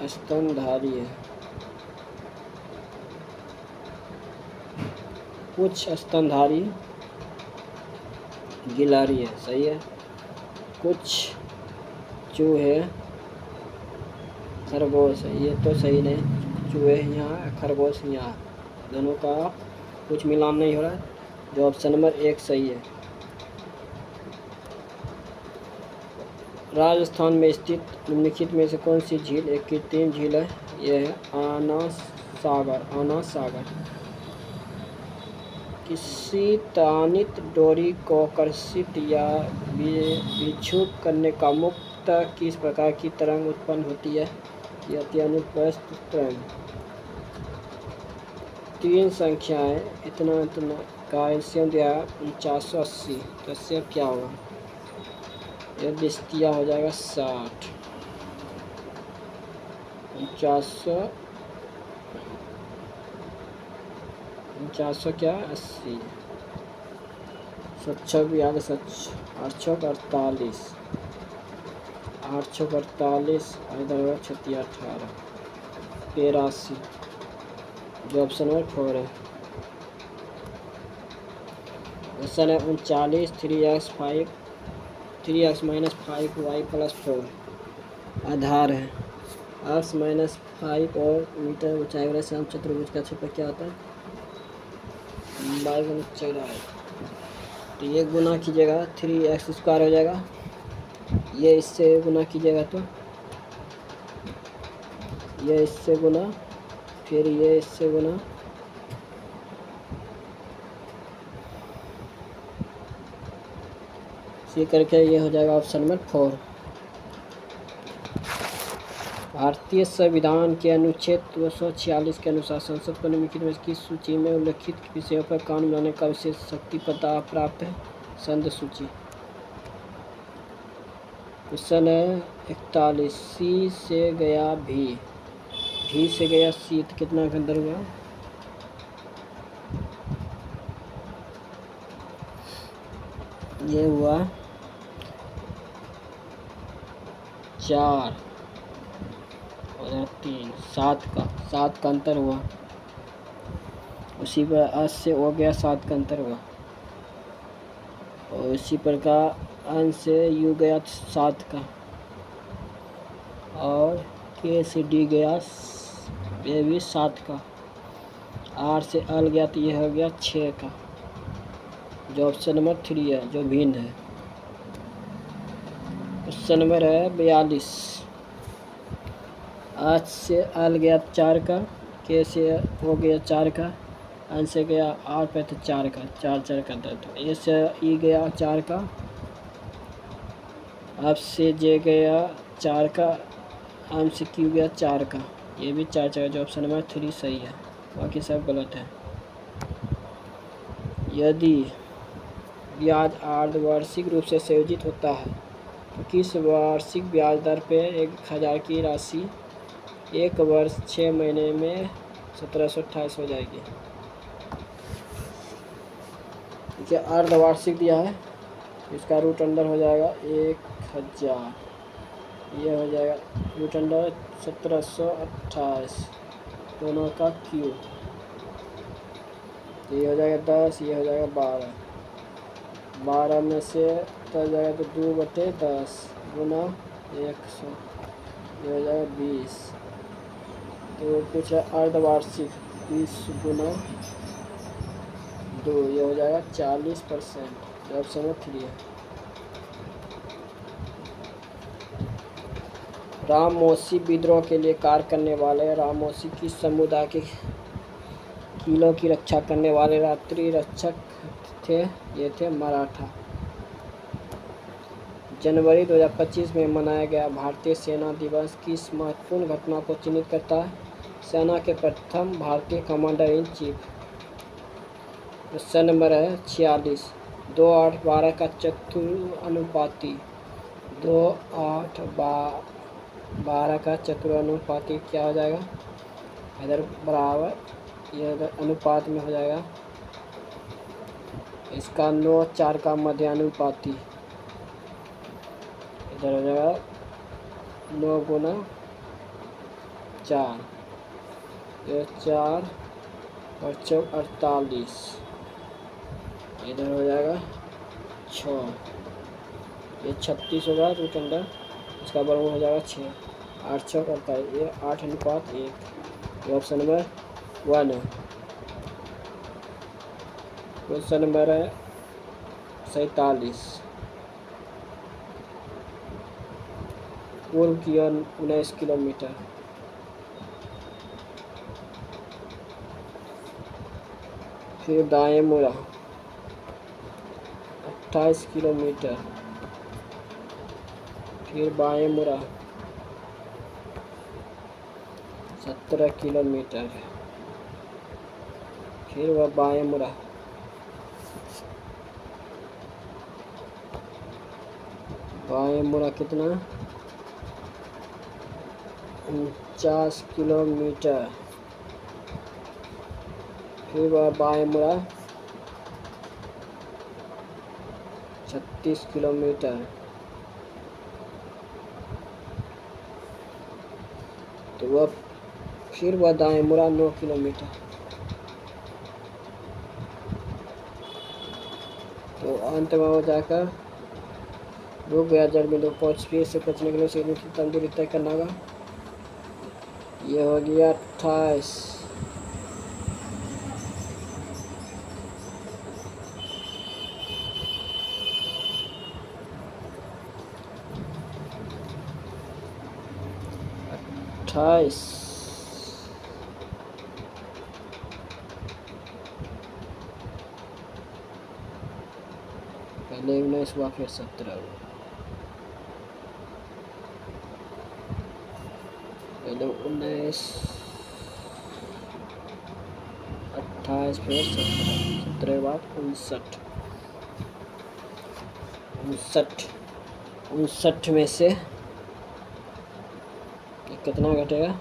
स्तनधारी है, कुछ स्तनधारी गिलहरी है, सही है। कुछ चूहे खरगोश है, ये तो सही नहीं। चूहे यहाँ, खरगोश यहाँ, दोनों का कुछ मिलान नहीं हो रहा है। जो ऑप्शन नंबर 1 सही है। राजस्थान में स्थित निम्नलिखित में से कौन सी झील एक कृत्रिम झील है? यह है आना सागर। किसी तानित डोरी को आकर्षित या विक्षुब्ध करने का मुक्त किस प्रकार की तरंग उत्पन्न होती है? यह अति अनुप्रस्थ तरंग। 3 संख्याएं इतना का एलसीएम दिया 4980, तो इससे क्या होगा? यह दिया हो जाएगा 60। 4900 क्या 80, 7 भी आगे 8 48, 8 48, इधर होगा 36 18 83, जो ऑप्शन नंबर 4 है। क्वेश्चन है 39 3x माइनस 5y प्लस 4 आधार है। x माइनस 5 और मीटर ऊंचाई वाले सम चतुर्भुज का क्षेत्र क्या होता है? y गुना चौड़ाई। तो ये गुना कीजिएगा 3x स्क्वायर हो जाएगा, ये इससे गुना कीजिएगा तो ये इससे गुना, फिर ये इससे गुना, इसी करके ये हो जाएगा ऑप्शन नंबर 4। भारतीय संविधान के अनुच्छेद 246 के अनुसार संसद को निम्नलिखित में किस सूची में उल्लिखित विषयों पर कानून बनाने का विशेष शक्ति प्राप्त है? संद सूची। क्वेश्चन है 41 सी से गया भी से गया सी, तो कितना के अंदर हुआ? ये हुआ 4 और 3, 7 का अंतर हुआ। उसी पर 8 से हो गया 7 का अंतर हुआ, और इसी प्रकार अन से यू गया 7 का, और के से डी गया ये भी 7 का, आर से अल गया तो ये हो गया 6 का, जो ऑप्शन नंबर 3 है, जो भिन्न है। क्वेश्चन नंबर है 42 आज से अल गया 4 का, के से हो गया 4 का, अन से गया आर पे तो 4 का, 4 का दर्द। ए से ई गया 4 का, अब से जे गया 4 का, आम से क्यू गया 4 का, ये भी 4, जो ऑप्शन नंबर 3 सही है, बाकी सब गलत है। यदि ब्याज अर्धवार्षिक रूप से संयोजित होता है तो किस वार्षिक ब्याज दर पे 1000 की राशि 1 वर्ष 6 महीने में 1728 हो जाएगी? देखिए अर्धवार्षिक दिया है, इसका रूट अंडर हो जाएगा 1000, ये हो जाएगा रूट अंडर 1728, दोनों का क्यूब, तो ये हो जाएगा 10, ये हो जाएगा 12 में से तो जाएगा तो 2/10 गुना 100, ये हो जाएगा 20। तो कुछ है अर्धवार्षिक 20 गुना 2, ये हो जाएगा 40%, जो ऑप्शन नंबर 3 है। रामोसी विद्रोह के लिए कार्य करने वाले रामोसी किस समुदाय के किलों की रक्षा करने वाले रात्रि रक्षक थे? ये थे मराठा। जनवरी 2025 में मनाया गया भारतीय सेना दिवस किस महत्वपूर्ण घटना को चिन्हित करता है? सेना के प्रथम भारतीय commander in chief. Question number है 46 2:8:12 का चतुरानुपाती 2:8:12 का चतुरानुपाती क्या हो जाएगा? इधर बराबर, ये अनुपात में हो जाएगा, इसका 9:4 का मध्यानुपाती, इधर हो जाएगा 9 गुना 4, ये 4 और 4 48, इधर हो जाएगा 6, ये 36 होगा रूट अंडर, इसका वर्गमूल हो जाएगा 6। 8 चौक 48, ये 8:1। ये ऑप्शन नंबर 1 है। क्वेश्चन नंबर है 47। पूर्व की ओर 19 किलोमीटर। फिर दाएं मुड़ा 28 किलोमीटर। फिर बाएं मुड़ा 17 किलोमीटर। फिर वह बाएं मुड़ा 49 किलोमीटर। फिर वह बाएं मुड़ा 36 किलोमीटर। तो वह दाएं मुड़ा 9 किलोमीटर। तो अंत में हो जाकर रुक गया जड़ बिंदु पहुँच। फिर से बचने के लिए उसे कितना दूरी तय करना होगा। ये हो गया 28। पहले 19 हुआ, फिर 17 हुआ। पहले 19, 28, फिर 17 बाद 59। 59 में से कितना घटेगा?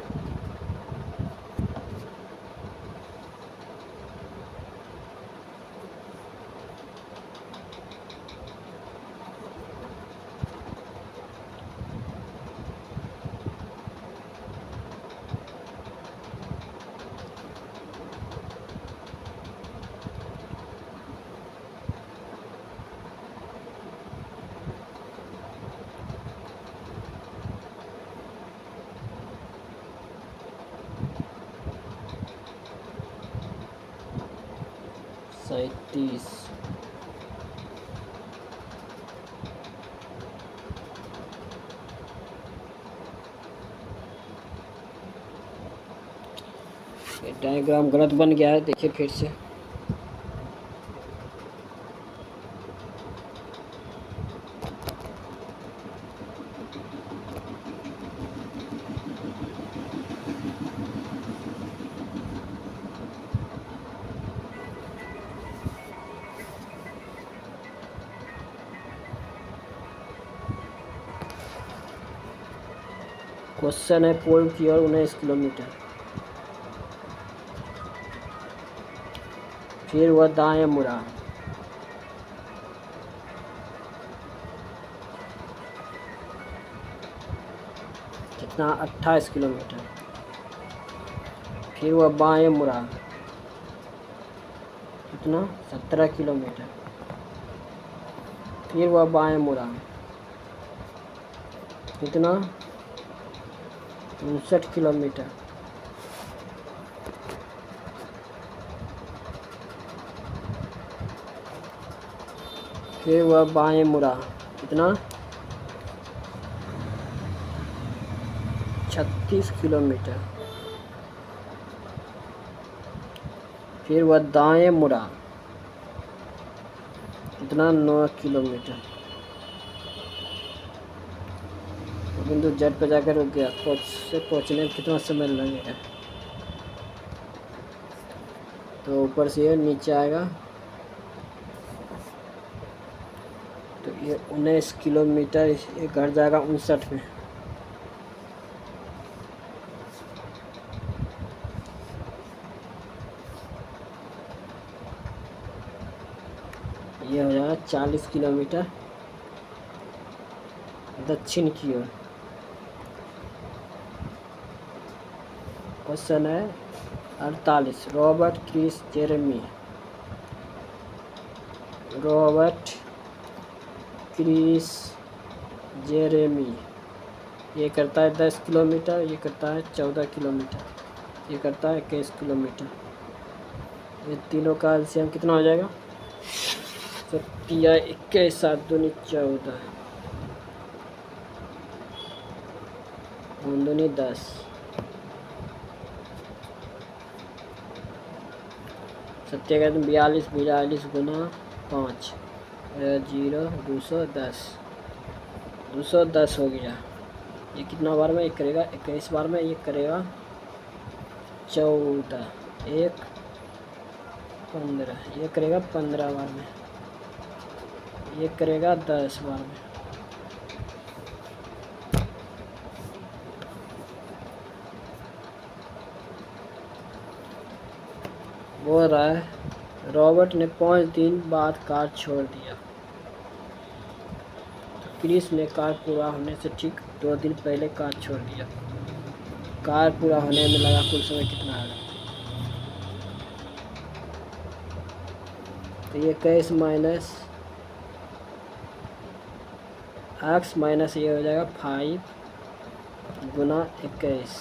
सैंतीस। डायग्राम गलत बन गया है, देखिए फिर से। क्वेश्चन है पूर्व की ओर 19 किलोमीटर। फिर वह दाएं मुड़ा कितना? 28 किलोमीटर। फिर वह बाएं मुड़ा कितना? 17 किलोमीटर। फिर वह बाएं मुड़ा कितना? 59 किलोमीटर। फिर वह बाएं मुड़ा कितना? 36 किलोमीटर। फिर वह दाएं मुड़ा कितना? 9 किलोमीटर। बिंदु जेड पर जाकर रुक गया। पहुंचने में कितना समय लगेगा? तो ऊपर से ये नीचे आएगा, तो ये 19 किलोमीटर ये घट जाएगा 59 में। ये हो जाएगा 40 किलोमीटर दक्षिण की ओर। क्वेश्चन है 48। रॉबर्ट क्रिस जेरेमी ये करता है 10 किलोमीटर, ये करता है 14 किलोमीटर, ये करता है 21 किलोमीटर। ये तीनों का एलसीएम कितना हो जाएगा? 21 7 दूनी 14 दूनी 10, 42 42 गुना 5 0 210 210 हो गया। ये कितना बार में एक करेगा? 21 बार में ये करेगा 14, 1 15, ये करेगा 15 बार में, ये करेगा 10 बार में। बोल रहा है रॉबर्ट ने 5 दिन बाद कार छोड़ दिया। क्रिस ने कार पूरा होने से ठीक 2 दिन पहले कार छोड़ दिया। कार पूरा होने में लगा कुल समय कितना है? तो ये 21 माइनस एक्स माइनस ये हो जाएगा 5 गुना 21,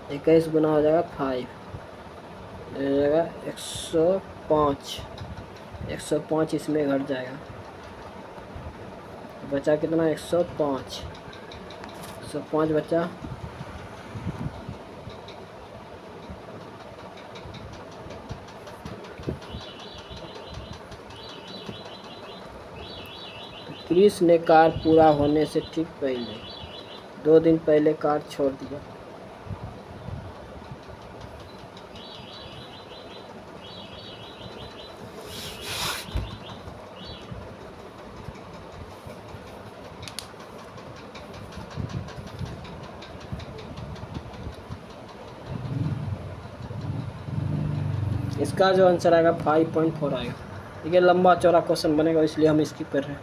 इक्कीस गुना हो जाएगा 5, हो जाएगा 105, 105 इसमें घट जाएगा, बचा कितना? 105, 105 बचा। क्रिस ने कार पूरा होने से ठीक पहले 2 दिन पहले कार छोड़ दिया। इसका जो आंसर आएगा 5.4 आएगा। ठीक है, लंबा चौड़ा क्वेश्चन बनेगा इसलिए हम स्किप कर रहे हैं।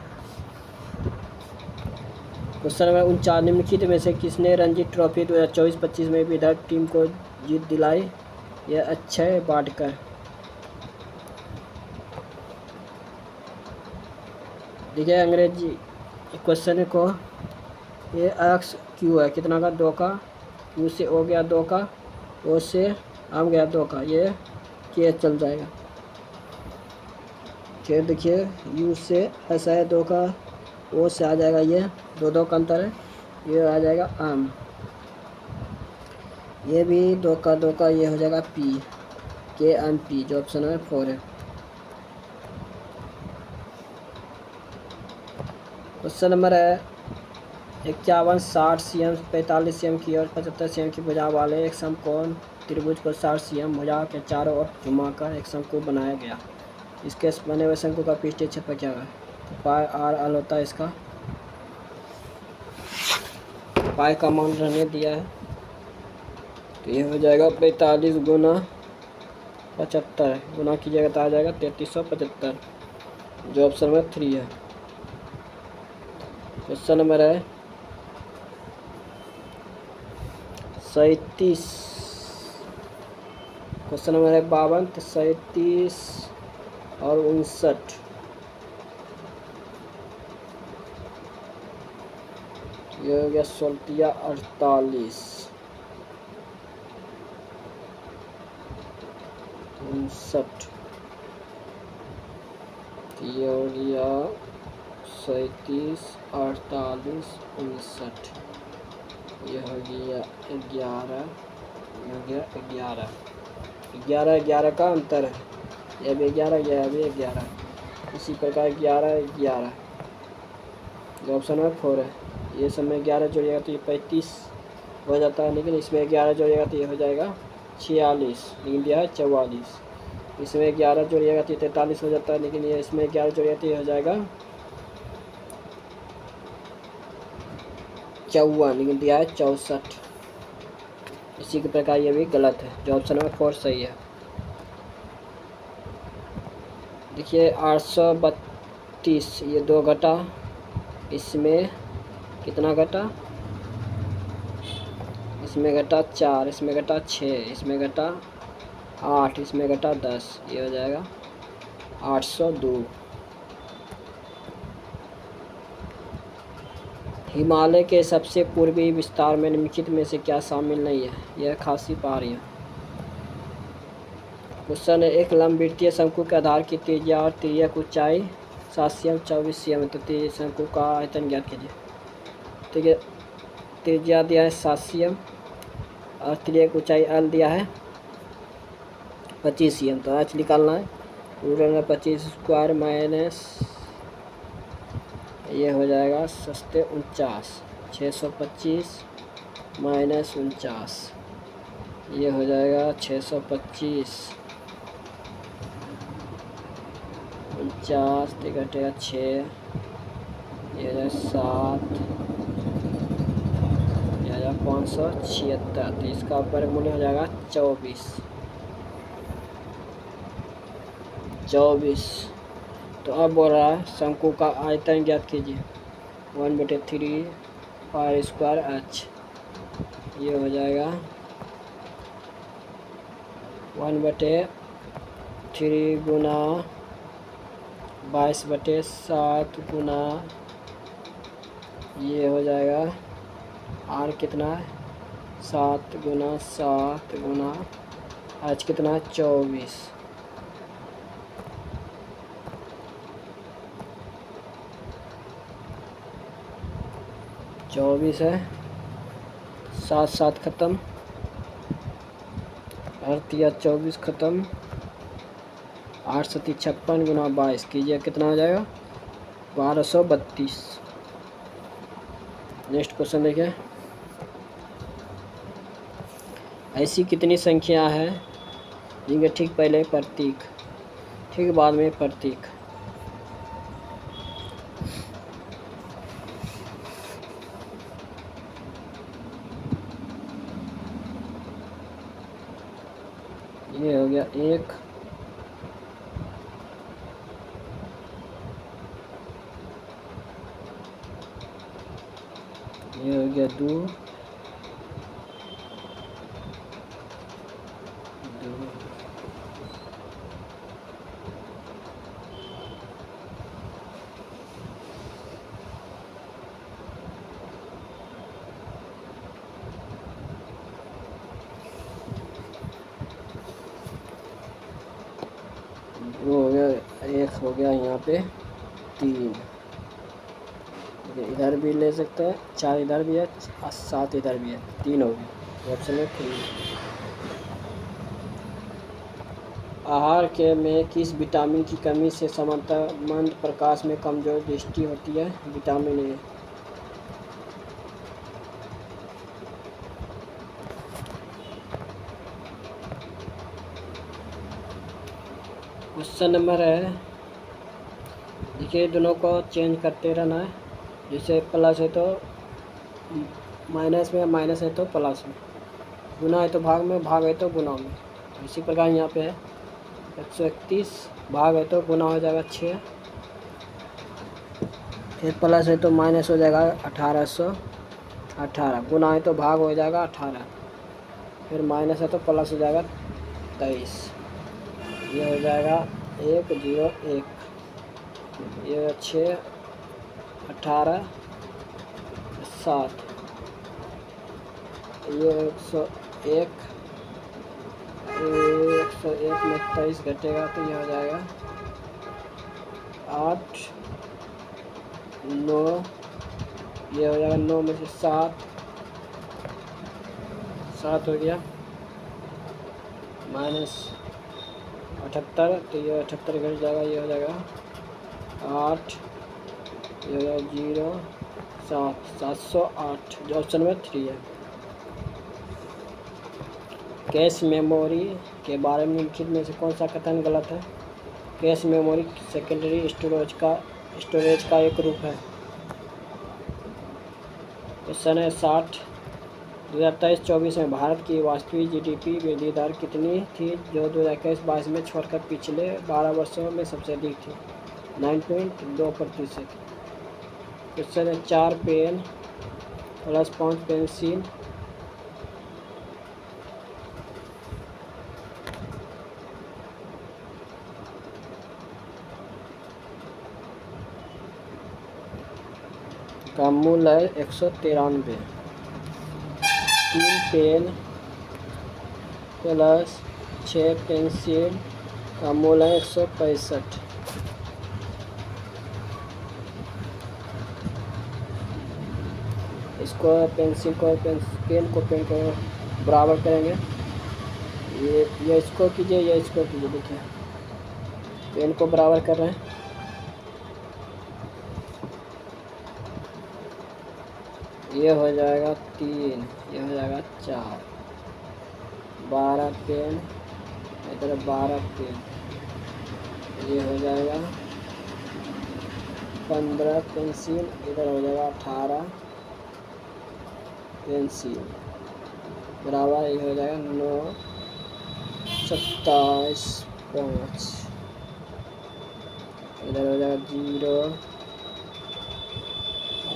क्वेश्चन नंबर 49, निम्नलिखित में से किसने रणजी ट्रॉफी 2024-25 में विदर्भ टीम को जीत दिलाई? यह अक्षय वाडकर। देखिए अंग्रेजी क्वेश्चन को, ये एक्स क्यू है कितना का? 2 का, क्यू से ओ गया 2 का, ओ से आम गया 2 का, ये के चल जाएगा। फिर देखिए यू से ऐसा है 2 का, ओ से आ जाएगा ये 2 का अंतर है, ये आ जाएगा आम, ये भी 2 का ये हो जाएगा पी, के एम पी, जो ऑप्शन है 4 है। क्वेश्चन नंबर है 51, 60 cm 45 cm की और 75 cm की भुजा वाले एक समकोण त्रिभुज को 60 cm भुजा के चारों ओर घुमाकर एक शंकु बनाया गया। इसके बने हुए शंकु का पृष्ठीय क्षेत्रफल क्या है? तो पाई आर एल होता है इसका, पाई का मान रहने दिया है, तो ये हो जाएगा 45 गुना 75, गुना कीजिएगा तो आ जाएगा 3375, जो ऑप्शन नंबर 3 है। क्वेश्चन नंबर है 37, क्वेश्चन नंबर है 52, 37 और 59, ये हो गया 16 48 59, ये हो गया 37 48 59, ये हो गया 11, ये हो गया 11, 11 11 का अंतर है, ये भी 11, यह भी 11, इसी प्रकार 11 11, जो ऑप्शन है 4 है। ये सब में 11 जोड़िएगा तो ये 35 हो जाता है, लेकिन इसमें 11 जोड़िएगा तो ये हो जाएगा 46, लेकिन दिया है 44, इसमें 11 जोड़िएगा तो 43 हो जाता है, लेकिन ये इसमें 11 जोड़िएगा तो ये हो जाएगा 54, लेकिन दिया है 64, इसी के प्रकार ये भी गलत है, जो ऑप्शन नंबर 4 सही है। देखिए 832, ये 2 घटा, इसमें कितना घटा? इसमें घटा 4, इसमें घटा 6, इसमें घटा 8, इसमें घटा 10, ये हो जाएगा 802। हिमालय के सबसे पूर्वी विस्तार में निम्नलिखित में से क्या शामिल नहीं है? यह खासी पहाड़ियाँ। क्वेश्चन है, एक लंबवृत्तीय शंकु के आधार की त्रिज्या और तिर्यक ऊंचाई 7 cm 24 cm, तो शंकु का आयतन ज्ञात कीजिए। त्रिज्या दिया है 7 cm और तिर्यक ऊंचाई L दिया है 25 cm, तो H निकालना है। रूट 25 स्क्वायर माइनस ये हो जाएगा 49, 625 माइनस 49, ये हो जाएगा 625, 49 तो घटेगा 6, ये हो जाएगा 7, ये हो जाएगा 576, तो इसका वर्गमूल हो जाएगा 24। तो अब बोल रहा है शंकु का आयतन ज्ञात कीजिए। 1/3 पाई स्क्वायर H, ये हो जाएगा 1/3 गुना 22/7 गुना, ये हो जाएगा R कितना है 7 गुना 7 गुना H कितना है 24। है 7 7 ख़त्म, 8 या 24 ख़त्म, 8 7 56 गुना 22 कीजिए, कितना हो जाएगा 1232। नेक्स्ट क्वेश्चन देखिए, ऐसी कितनी संख्या है जिनके ठीक पहले प्रतीक, ठीक बाद में प्रतीक? ये हो गया 1, ये हो गया 2, 2, हो गया 1, हो गया यहाँ पे 3, इधर भी ले सकते हैं, 4 इधर भी है, 7 इधर भी है, 3 हो गया, ऑप्शन है 3। आहार के में किस विटामिन की कमी से सामान्यतः मंद प्रकाश में कमजोर दृष्टि होती है? Vitamin A. क्वेश्चन नंबर है, देखिए दोनों को चेंज करते रहना है, जैसे प्लस है तो माइनस में, माइनस है तो प्लस में, गुना है तो भाग में, भाग है तो गुना में। इसी प्रकार यहाँ पे है 131, भाग है तो गुना हो जाएगा 6, फिर प्लस है तो माइनस हो जाएगा 1818, गुना है तो भाग हो जाएगा 18, फिर माइनस है तो प्लस हो जाएगा 23, ये हो जाएगा 101, ये 6 18 7, ये 101, 101 में 23 घटेगा तो ये हो जाएगा 8 9, ये हो जाएगा 9 में से 7 हो गया, माइनस 78, तो ये 78 घट जाएगा, ये हो जाएगा 8, ये हो जाएगा 0 7 708, जो ऑप्शन में 3 है। कैश मेमोरी के बारे में निम्नलिखित में से कौन सा कथन गलत है? कैश मेमोरी सेकेंडरी स्टोरेज का एक रूप है। क्वेश्चन है 60, 2023-24 में भारत की वास्तविक जीडीपी वृद्धि दर कितनी थी, जो 2021-22 में छोड़कर पिछले 12 वर्षों में सबसे अधिक थी? 9.2%। क्वेश्चन है 4 पेन प्लस 5 पेंसिल का मूल्य है 193। 3 पेन प्लस 6 पेंसिल का मूल्य है 165। इसको पेंसिल को पेन को पेन को बराबर करेंगे। ये इसको कीजिए, ये इसको कीजिए। देखिए पेन को बराबर कर रहे हैं। ये हो जाएगा 3, ये हो जाएगा 4, 12 पेन, इधर 12 पेन, ये हो जाएगा 15 पेंसिल, इधर हो जाएगा 18 पेंसिल बराबर, ये हो जाएगा 9, 27, 5, इधर हो जाएगा 0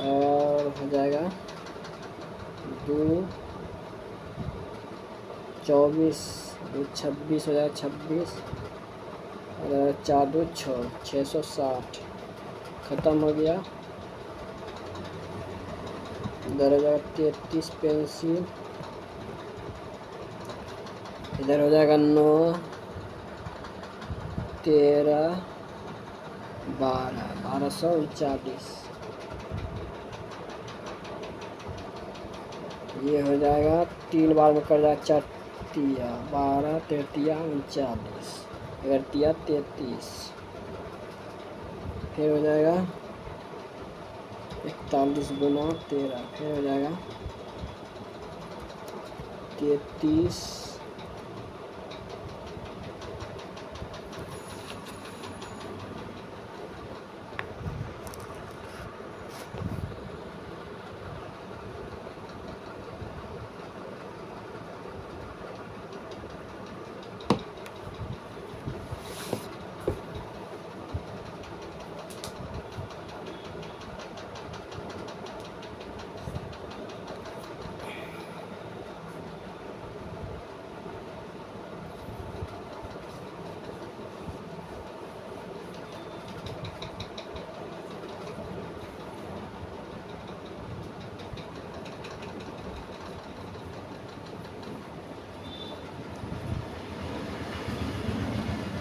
और हो जाएगा 2, 24, 2 26 हो जाएगा 26 और 4 2 6, 660 ख़त्म हो गया। इधर हो जाएगा 33 पेंसिल, इधर हो जाएगा 9, 13, 12, 1239। ये हो जाएगा 3 बार में कर जाएगा 4 तिया 12, 13 39, 11 तिया 33, फिर हो जाएगा 41 गुना 13, फिर हो जाएगा 33,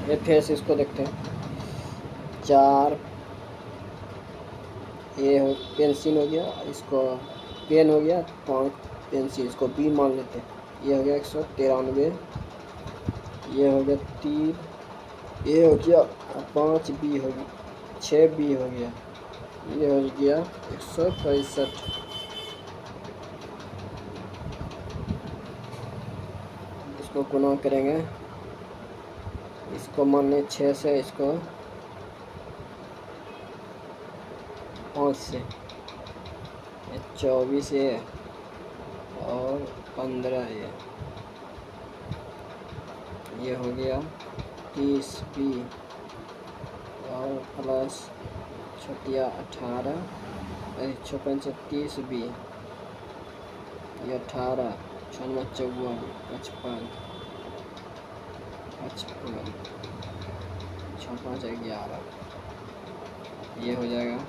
ये फिर से इसको देखते हैं। 4 ये हो पेंसिल हो गया, इसको पेन हो गया, 5 पेंसिल, इसको बी मान लेते हैं। ये हो गया 193, ये हो गया 3, ये हो गया 5 बी हो गया, 6 बी हो गया, ये हो गया 165। इसको गुना करेंगे, इसको मान लें 6 से, इसको 5 से, 24 ये और 15 ये हो गया 30 बी और प्लस छोटिया 18, 56 30 बी, ये 18, 96 54, 55, 55, 6 5 11, ये हो जाएगा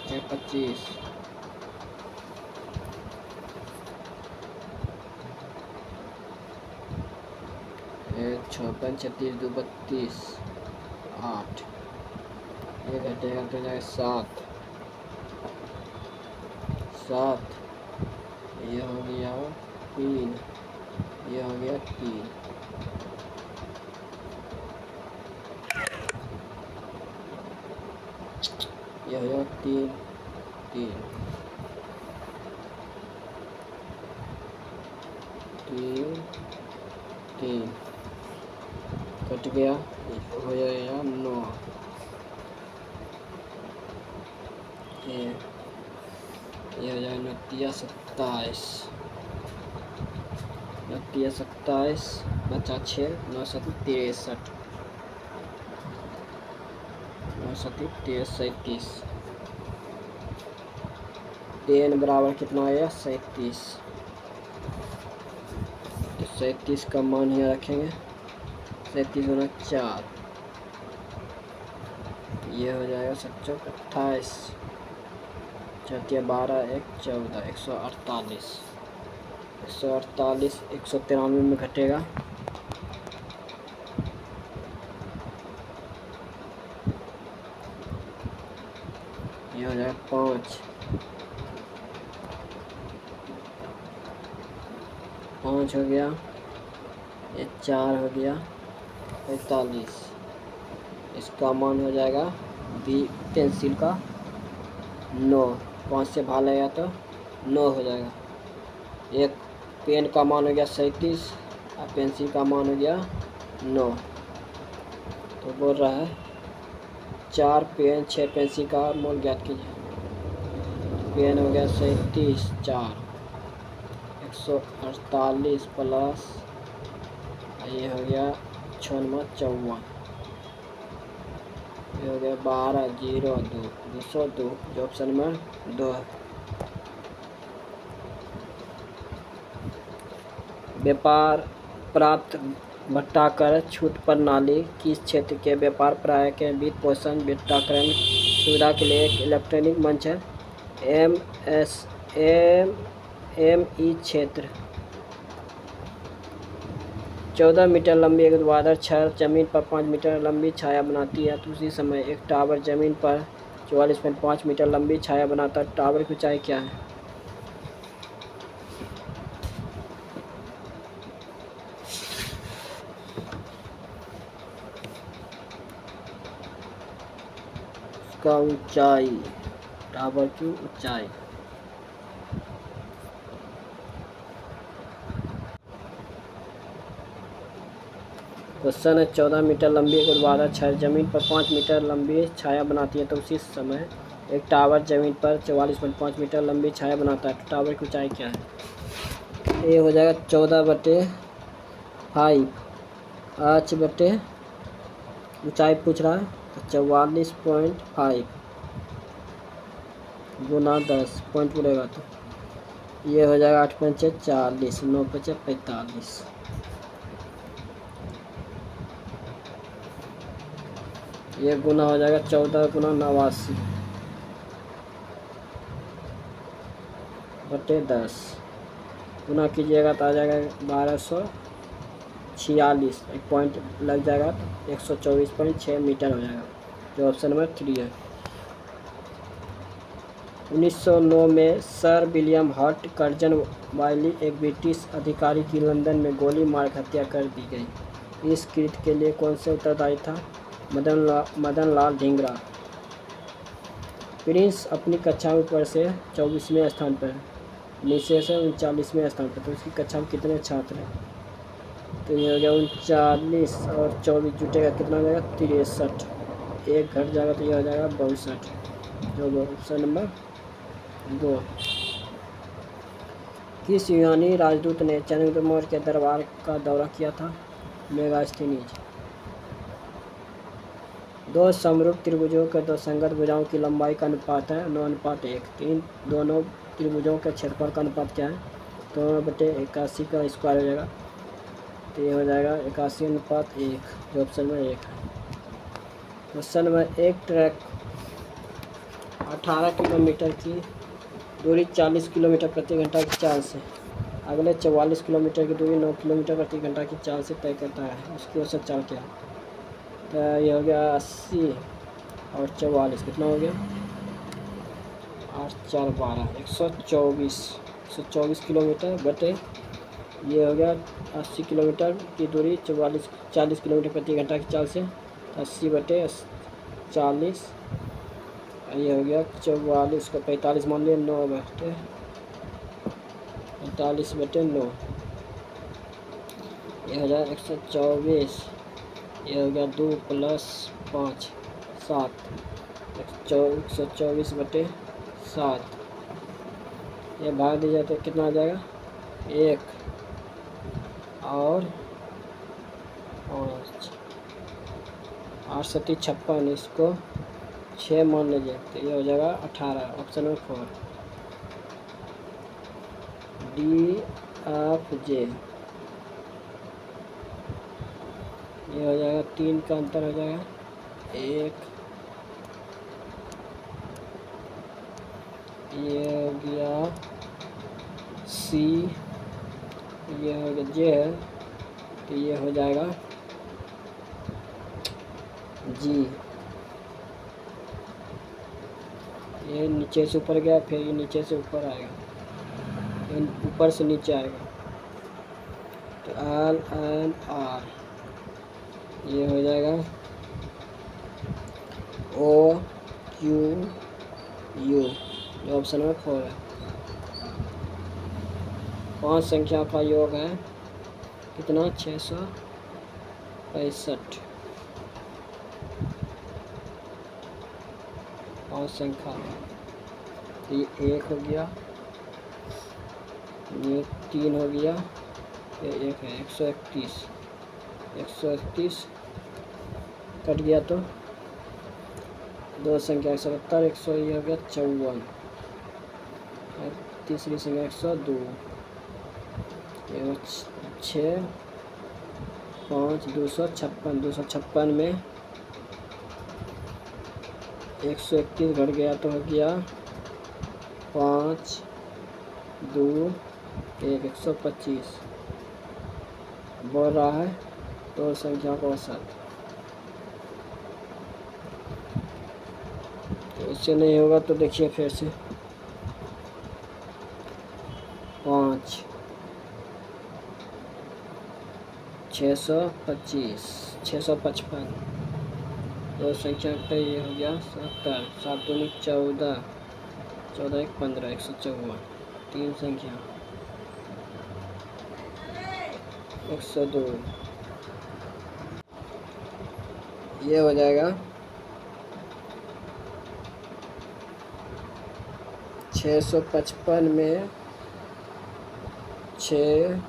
25, ये 6 5 36 2 32, 8, ये घटेगा तो जाएगा 7, 7, ये हो गया 3, ये हो गया 3, ये हो गया 3 3 3 3 कट गया, हो जाएगा 9, ये हो जाएगा 29 27, 29 27 बचा 6, 9 7 63, 9 7 37, 10 बराबर कितना आया 37, तो 37 का मान यहाँ रखेंगे, 37 गुना 4, ये हो जाएगा 7 28, चौथी 12 1 14 148 148 193 में घटेगा। ये हो जाएगा 5 हो गया, ये 4 हो गया 45। इसका मान हो जाएगा बी पेंसिल का 9, 5 से भाग लगेगा तो 9 हो जाएगा। एक पेन का मान हो गया 37 और पेंसिल का मान हो गया 9। तो बोल रहा है 4 पेन 6 पेंसिल का मोल ज्ञात कीजिए। पेन हो गया 37 4 148 प्लस ये हो गया 6 54, ये हो गया 12 0 2 202 जो ऑप्शन नंबर 2 है। व्यापार प्राप्त भट्टाकर छूट प्रणाली किस क्षेत्र के व्यापार प्राय के वित्त पोषण भट्टाकरण सुविधा के लिए एक इलेक्ट्रॉनिक मंच है। एमई क्षेत्र 14 मीटर लंबी एक ऊर्ध्वाधर छड़ जमीन पर 5 मीटर लंबी छाया बनाती है। तो उसी समय एक टावर जमीन पर 44.5 मीटर लंबी छाया बनाता है। टावर की ऊंचाई क्या है? उसका ऊंचाई, टावर की ऊंचाई क्वेश्चन है 14 मीटर लंबी एक ऊर्ध्वाधर छड़ जमीन पर 5 मीटर लंबी छाया बनाती है। तो उसी समय एक टावर जमीन पर 44.5 मीटर लंबी छाया बनाता है। तो टावर की ऊंचाई क्या है? ये हो जाएगा 14/5 h बटे ऊंचाई पूछ रहा है तो 44.5 गुना 10 पॉइंट पड़ेगा तो ये हो जाएगा 8 पंचे 40 9 पंचे 45। ये गुना हो जाएगा 14 गुना 89 बटे 10 गुना कीजिएगा तो आ जाएगा 1246। एक पॉइंट लग जाएगा तो 124.6 मीटर हो जाएगा जो ऑप्शन नंबर 3 है। 1909 में सर विलियम हर्ट कर्जन वाली एक ब्रिटिश अधिकारी की लंदन में गोली मार हत्या कर दी गई। इस कृत्य के लिए कौन से उत्तरदायी था? मदन लाल ढींगरा। प्रिंस अपनी कक्षा में ऊपर से 24वें स्थान पर, नीचे से 39वें स्थान पर। तो उसकी कक्षा में कितने छात्र हैं? तो ये हो गया 39 और 24 जुटेगा कितना हो जाएगा 63। एक घट जाएगा तो ये हो जाएगा 62 जो ऑप्शन नंबर 2। किस यूनानी राजदूत ने चंद्रगुप्त मौर्य के दरबार का दौरा किया था? मेगास्थनीज। दो समरूप त्रिभुजों के दो संगत भुजाओं की लंबाई का अनुपात है 9:1। दोनों त्रिभुजों के क्षेत्रफल का अनुपात क्या है? 2/81 का स्क्वायर हो जाएगा तो ये हो जाएगा 81:1 जो ऑप्शन में 1 है। क्वेश्चन नंबर 1 ट्रैक 18 किलोमीटर की दूरी 40 किलोमीटर प्रति घंटा की चाल से अगले 44 किलोमीटर की दूरी 9 किलोमीटर प्रति घंटा की चाल से तय करता है। उसकी औसत चाल क्या है? तो ये हो गया 80 और 44 कितना हो गया 8 4 12 124 किलोमीटर बटे ये हो गया 80 किलोमीटर की दूरी 40 किलोमीटर प्रति घंटा की चाल से 80/40 ये हो गया 44 को 45 मान लिया 9/45/9 ये हो जाएगा 124। ये हो गया 2 + 5 7 124/7 ये भाग दिया तो कितना आ जाएगा 1 और 5 8 7 56 इसको 6 मान लीजिए तो ये हो जाएगा 18 ऑप्शन नंबर 4 DFJ। ये हो जाएगा 3 का अंतर हो जाएगा 1 ये हो गया सी, ये हो गया जे है, तो ये हो जाएगा जी। ये नीचे से ऊपर गया, फिर ये नीचे से ऊपर आएगा, ऊपर से नीचे आएगा, तो एल एन आर, ये हो जाएगा ओ क्यू यू, जो ऑप्शन में 4 है। 5 संख्या का योग है कितना, 665। 5 संख्या, ये 1 हो गया, ये 3 हो गया, ये 1 है, 131। 131 कट गया तो 2 संख्या 170, 100, ये हो गया 54। और तीसरी संख्या 102, ये 6 5 256। 256 में 131 घट गया तो हो गया 5 2 1, 125। बोल रहा है 2 संख्या का औसत, तो इससे नहीं होगा तो देखिए फिर से 5 625 655, 2 संख्या का ये हो गया 70। 7 दूनी 14, 14 1 15, 154। 3 संख्या 102, ये हो जाएगा 655 में 6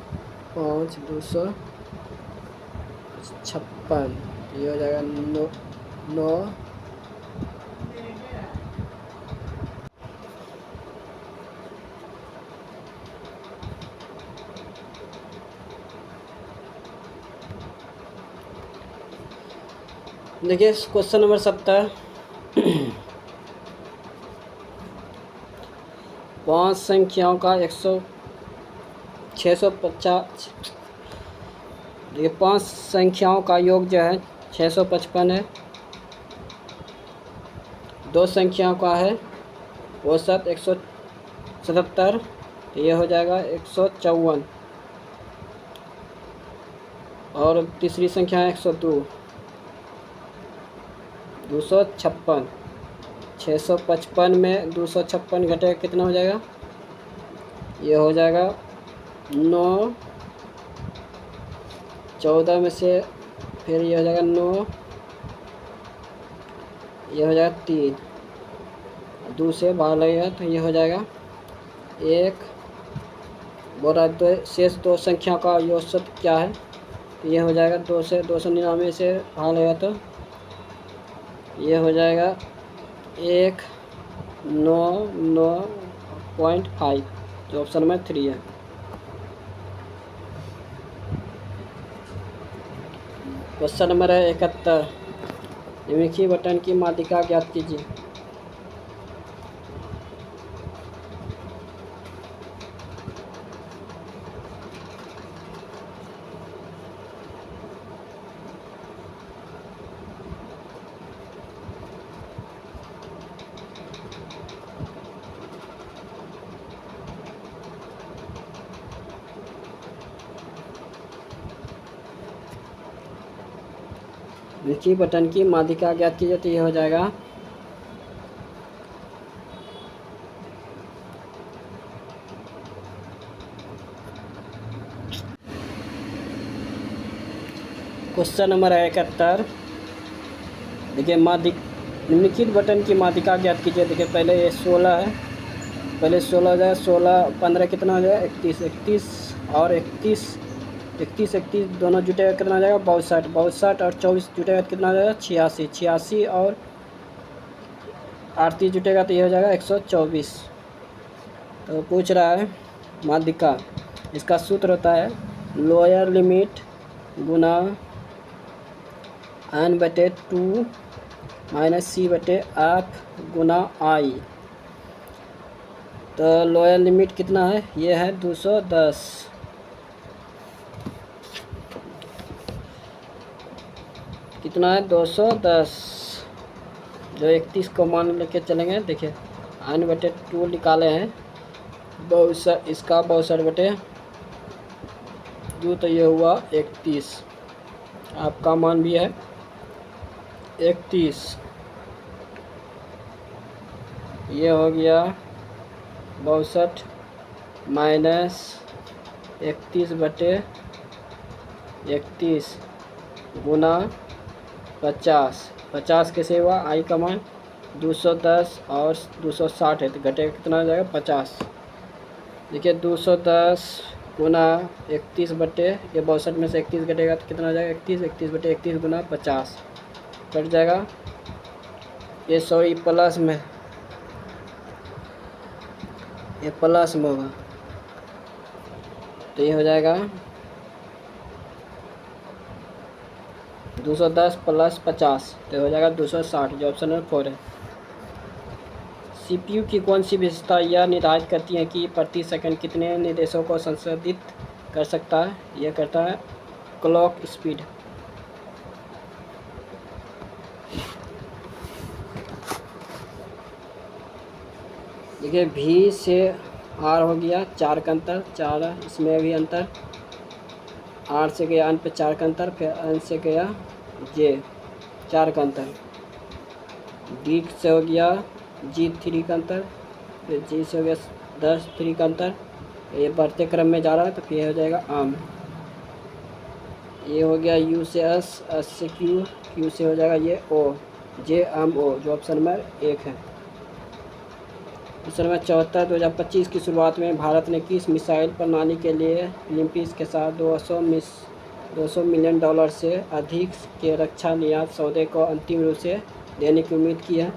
5 256, ये हो जाएगा 9। देखिए क्वेश्चन नंबर 70, 5 संख्याओं का 650, देखिए 5 संख्याओं का योग जो है 655 है, 2 संख्याओं का है औसत 177, ये हो जाएगा 154। और तीसरी संख्या है 102, 256। 655 में 256 घटेगा कितना हो जाएगा, ये हो जाएगा 9। 14 में से फिर ये हो जाएगा 9, ये हो जाएगा 3, 2 से बाहर लगेगा तो ये हो जाएगा 1। बोल रहा है तो शेष 2 संख्या का औसत क्या है, तो ये हो जाएगा 2 से 299 से बाहर लगेगा तो ये हो जाएगा 199.5, जो ऑप्शन में 3 है। क्वेश्चन नंबर है 71, निम्नलिखित बटन की माध्यिका ज्ञात कीजिए। निम्नलिखित बटन की माध्यिका ज्ञात कीजिए, तो ये हो जाएगा क्वेश्चन नंबर है 71, देखिए निम्नलिखित बटन की माध्यिका ज्ञात कीजिए। देखिए पहले ये 16 है, पहले 16 हो जाएगा, 16 15 कितना हो जाएगा 31, 31 और 31 दोनों जुटेगा कितना हो जाएगा 62, 62 और 24 जुटेगा कितना हो जाएगा 86, 86 और 38 जुटेगा तो ये हो जाएगा 124। तो पूछ रहा है माध्यिका, इसका सूत्र होता है lower limit Guna n/2 - c/f Guna i। तो लोअर लिमिट कितना है, ये है 210। कितना है 210, जो 31 को मान लेके चलेंगे। देखिए n/2 निकाले हैं, इसका 62/2, तो ये हुआ 31। आपका मान भी है 31। ये हो गया 62 माइनस 31/31 गुना 50। 50 कैसे हुआ, आई का मान 210 और 260 है, तो घटेगा कितना हो जाएगा 50। देखिए 210 गुना 31 बटे ये 62 में से 31 घटेगा तो कितना हो जाएगा 31 गुना 50 कट जाएगा। ये सॉरी प्लस में, ये प्लस में होगा, तो ये हो जाएगा 210 प्लस 50, तो हो जाएगा 260, जो ऑप्शन नंबर 4 है। सीपीयू की कौन सी विशेषता यह निर्धारित करती है कि प्रति सेकंड कितने निर्देशों को संसाधित कर सकता है, यह करता है क्लॉक स्पीड। देखिए V से R हो गया 4 का अंतर, 4 इसमें भी अंतर, R से गया N पे 4 का अंतर, फिर N से गया J 4 का अंतर, D से हो गया G 3 का अंतर, फिर G से हो गया 10 3 का अंतर, ये बढ़ते क्रम में जा रहा है तो फिर हो जाएगा आम। ये हो गया U से S, S से Q, Q से हो जाएगा ये O, J M O, जो ऑप्शन नंबर 1 है। क्वेश्चन नंबर 74, 2025 की शुरुआत में भारत ने किस मिसाइल प्रणाली के लिए ओलंपिक्स के साथ 200 मिलियन डॉलर से अधिक के रक्षा निर्यात सौदे को अंतिम रूप से देने की उम्मीद की है?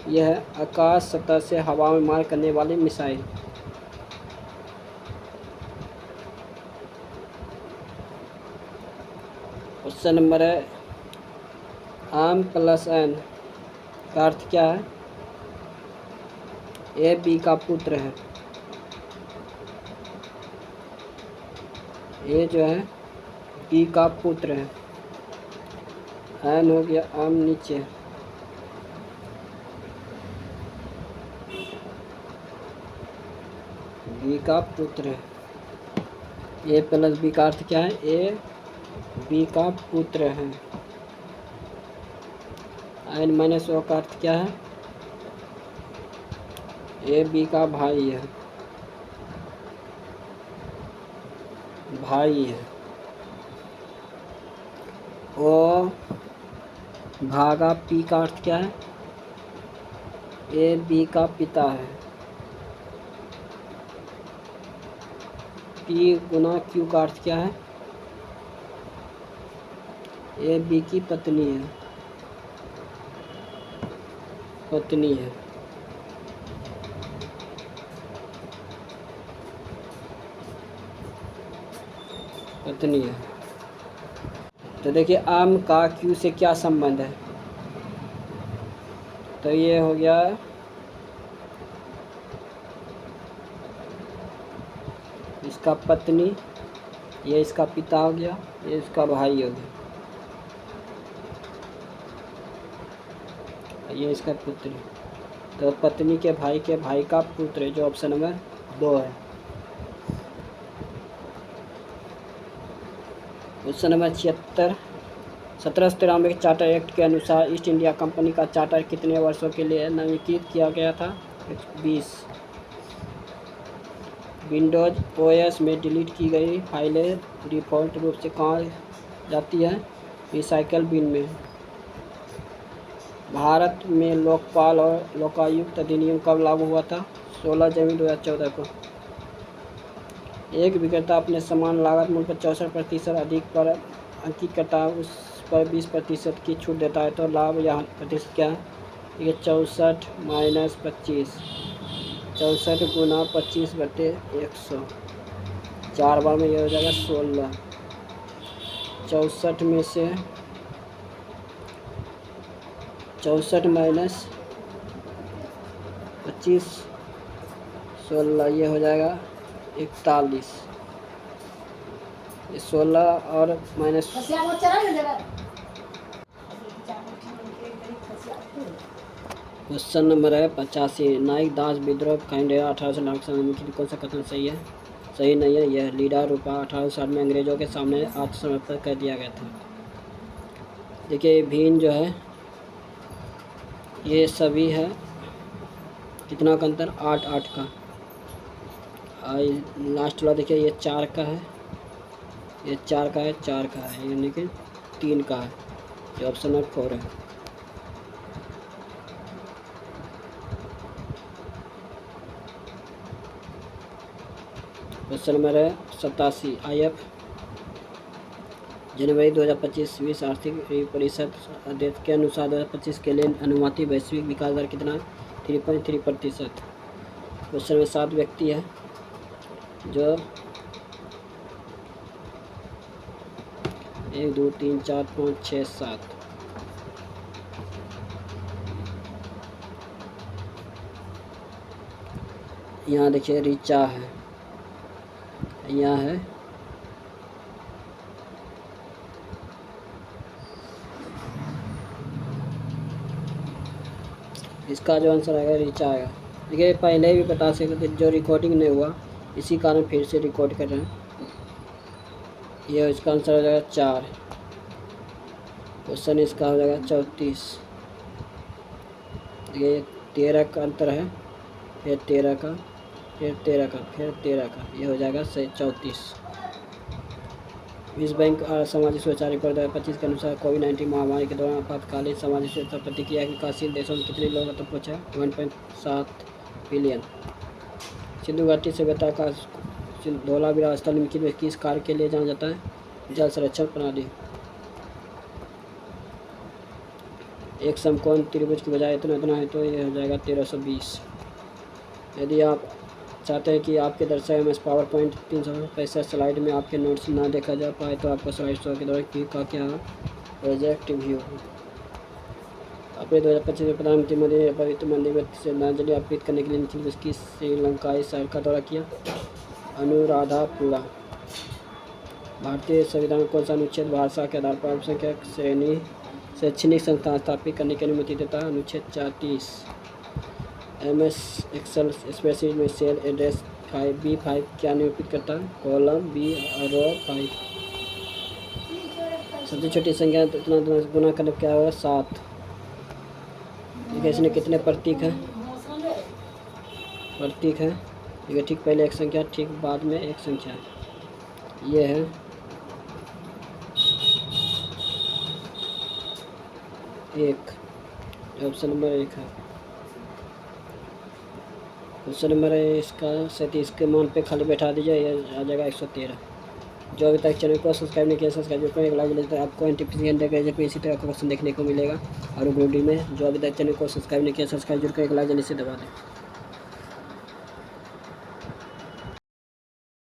यह है आकाश सतह से हवा में मार करने वाली मिसाइल। क्वेश्चन नंबर है M + N का अर्थ क्या है? ए बी का पुत्र है, ये जो है बी का पुत्र है। एन हो गया आम नीचे, बी का पुत्र है। ए + बी का अर्थ क्या है? ए बी का पुत्र है। n - O का अर्थ क्या है? ए बी का भाई है, भाई है। ओ भागा पी का अर्थ क्या है? ए बी का पिता है। पी गुना क्यू का अर्थ क्या है? ए बी की पत्नी है, पत्नी है। पत्नी है। तो देखिए आम का क्यू से क्या संबंध है? तो ये हो गया इसका पत्नी, ये इसका पिता हो गया, ये इसका भाई हो गया, ये इसका पुत्र। तो पत्नी के भाई का पुत्र है, जो ऑप्शन नंबर 2 है। क्वेश्चन नंबर 76, 1793 के चार्टर एक्ट के अनुसार ईस्ट इंडिया कंपनी का चार्टर कितने वर्षों के लिए नवीनीकृत किया गया था? 20। विंडोज ओएस में डिलीट की गई फाइलें डिफ़ॉल्ट रूप से कहाँ जाती है? रिसाइकल बिन में। भारत में लोकपाल और लोकायुक्त अधिनियम कब लागू हुआ था? 16 जनवरी 2014 को। एक विक्रेता अपने सामान लागत मूल्य पर 64% अधिक पर अंकित करता है, उस पर 20% की छूट देता है, तो लाभ या प्रतिशत क्या है? ये 64 - 25, 64 गुना 25/100, 4 बार में ये हो जाएगा 16। 64 में से 64 - 25 16 ये हो जाएगा 41। ये 16 और माइनस क्वेश्चन नंबर है 85। नाइक दास विद्रोह का इंडिया 1860 में कौन सा कथन सही है? सही नहीं है। यह लीडर रूपा 1860 में अंग्रेजों के सामने आत्मसमर्पण कर दिया गया था। देखिए भीन जो है ये सभी है कितना का अंतर 8-8 का। लास्ट वाला देखिए ये 4 का है, ये 4 का है, 4 का है, यानी कि 3 का है। ये ऑप्शन नंबर 4 है। क्वेश्चन नंबर है 87। IF जनवरी 2025 विश्व आर्थिक परिषद अध्यक्ष के अनुसार 2025 के लिए अनुमानित वैश्विक विकास दर कितना है? 3.3%। क्वेश्चन में 7 व्यक्ति है जो 1 2 3 4 5 6 7 यहाँ देखिए ऋचा है, यहाँ है इसका जो आंसर आएगा ऋचा आएगा। देखिए पहले भी बता सकते थे, जो रिकॉर्डिंग नहीं हुआ इसी कारण फिर से रिकॉर्ड कर रहे हैं। ये इसका आंसर हो जाएगा 4। क्वेश्चन इसका हो जाएगा 34। ये 13 का अंतर है, फिर 13 का, फिर 13 का, फिर 13 का, ये हो जाएगा 34। विश्व बैंक और सामाजिक सुरक्षा रिपोर्ट 2025 के अनुसार कोविड-19 महामारी के दौरान आपातकालीन सामाजिक सुरक्षा प्रतिक्रिया विकासशील देशों में कितने लोगों तक पहुँचा? 1.7 बिलियन। सिंधु घाटी सभ्यता का धौलावीरा स्थल निम्नलिखित में किस कार्य के लिए जाना जाता है? जल संरक्षण प्रणाली। एक समकोण त्रिभुज की बजाय इतना है तो ये हो जाएगा 1320। यदि आप चाहते हैं कि आपके दर्शक में पावर पॉइंट 365 स्लाइड में आपके नोट्स ना देखा जा पाए तो आपको स्लाइड शो के दौरान क्लिक का क्या प्रोजेक्ट व्यू। अपने 2025 में प्रधानमंत्री मोदी ने पवित्र मंदिर में श्रद्धांजलि अर्पित करने के लिए निखिल श्रीलंकाई शहर का दौरा किया? अनुराधापुरा। भारतीय संविधान कौन सा अनुच्छेद भाषा के आधार पर अल्पसंख्यक श्रेणी शैक्षणिक संस्थान स्थापित करने की अनुमति देता है? अनुच्छेद 34। MS एक्सेल स्प्रेडशीट में सेल एड्रेस B5 क्या निरूपित करता है? कॉलम B रो 5। सबसे छोटी संख्या इतना गुना करने क्या होगा? 7। इसमें कितने प्रतीक हैं? प्रतीक है ये ठीक पहले एक संख्या, ठीक बाद में एक संख्या है। ये है एक, ऑप्शन नंबर 1 है। क्वेश्चन नंबर है इसका 37 के मान पे खाली बैठा दीजिए, यह आ जाएगा 113। जो अभी तक चैनल को सब्सक्राइब नहीं किया सब्सक्राइब करें, एक लाइक मिलता है आपको NTPC अंडर ग्रेजुएट में इसी तरह का क्वेश्चन देखने को मिलेगा। और ग्रुप डी में जो अभी तक चैनल को सब्सक्राइब नहीं किया सब्सक्राइब जरूर करें, एक लाइक जल्दी से दबा दें।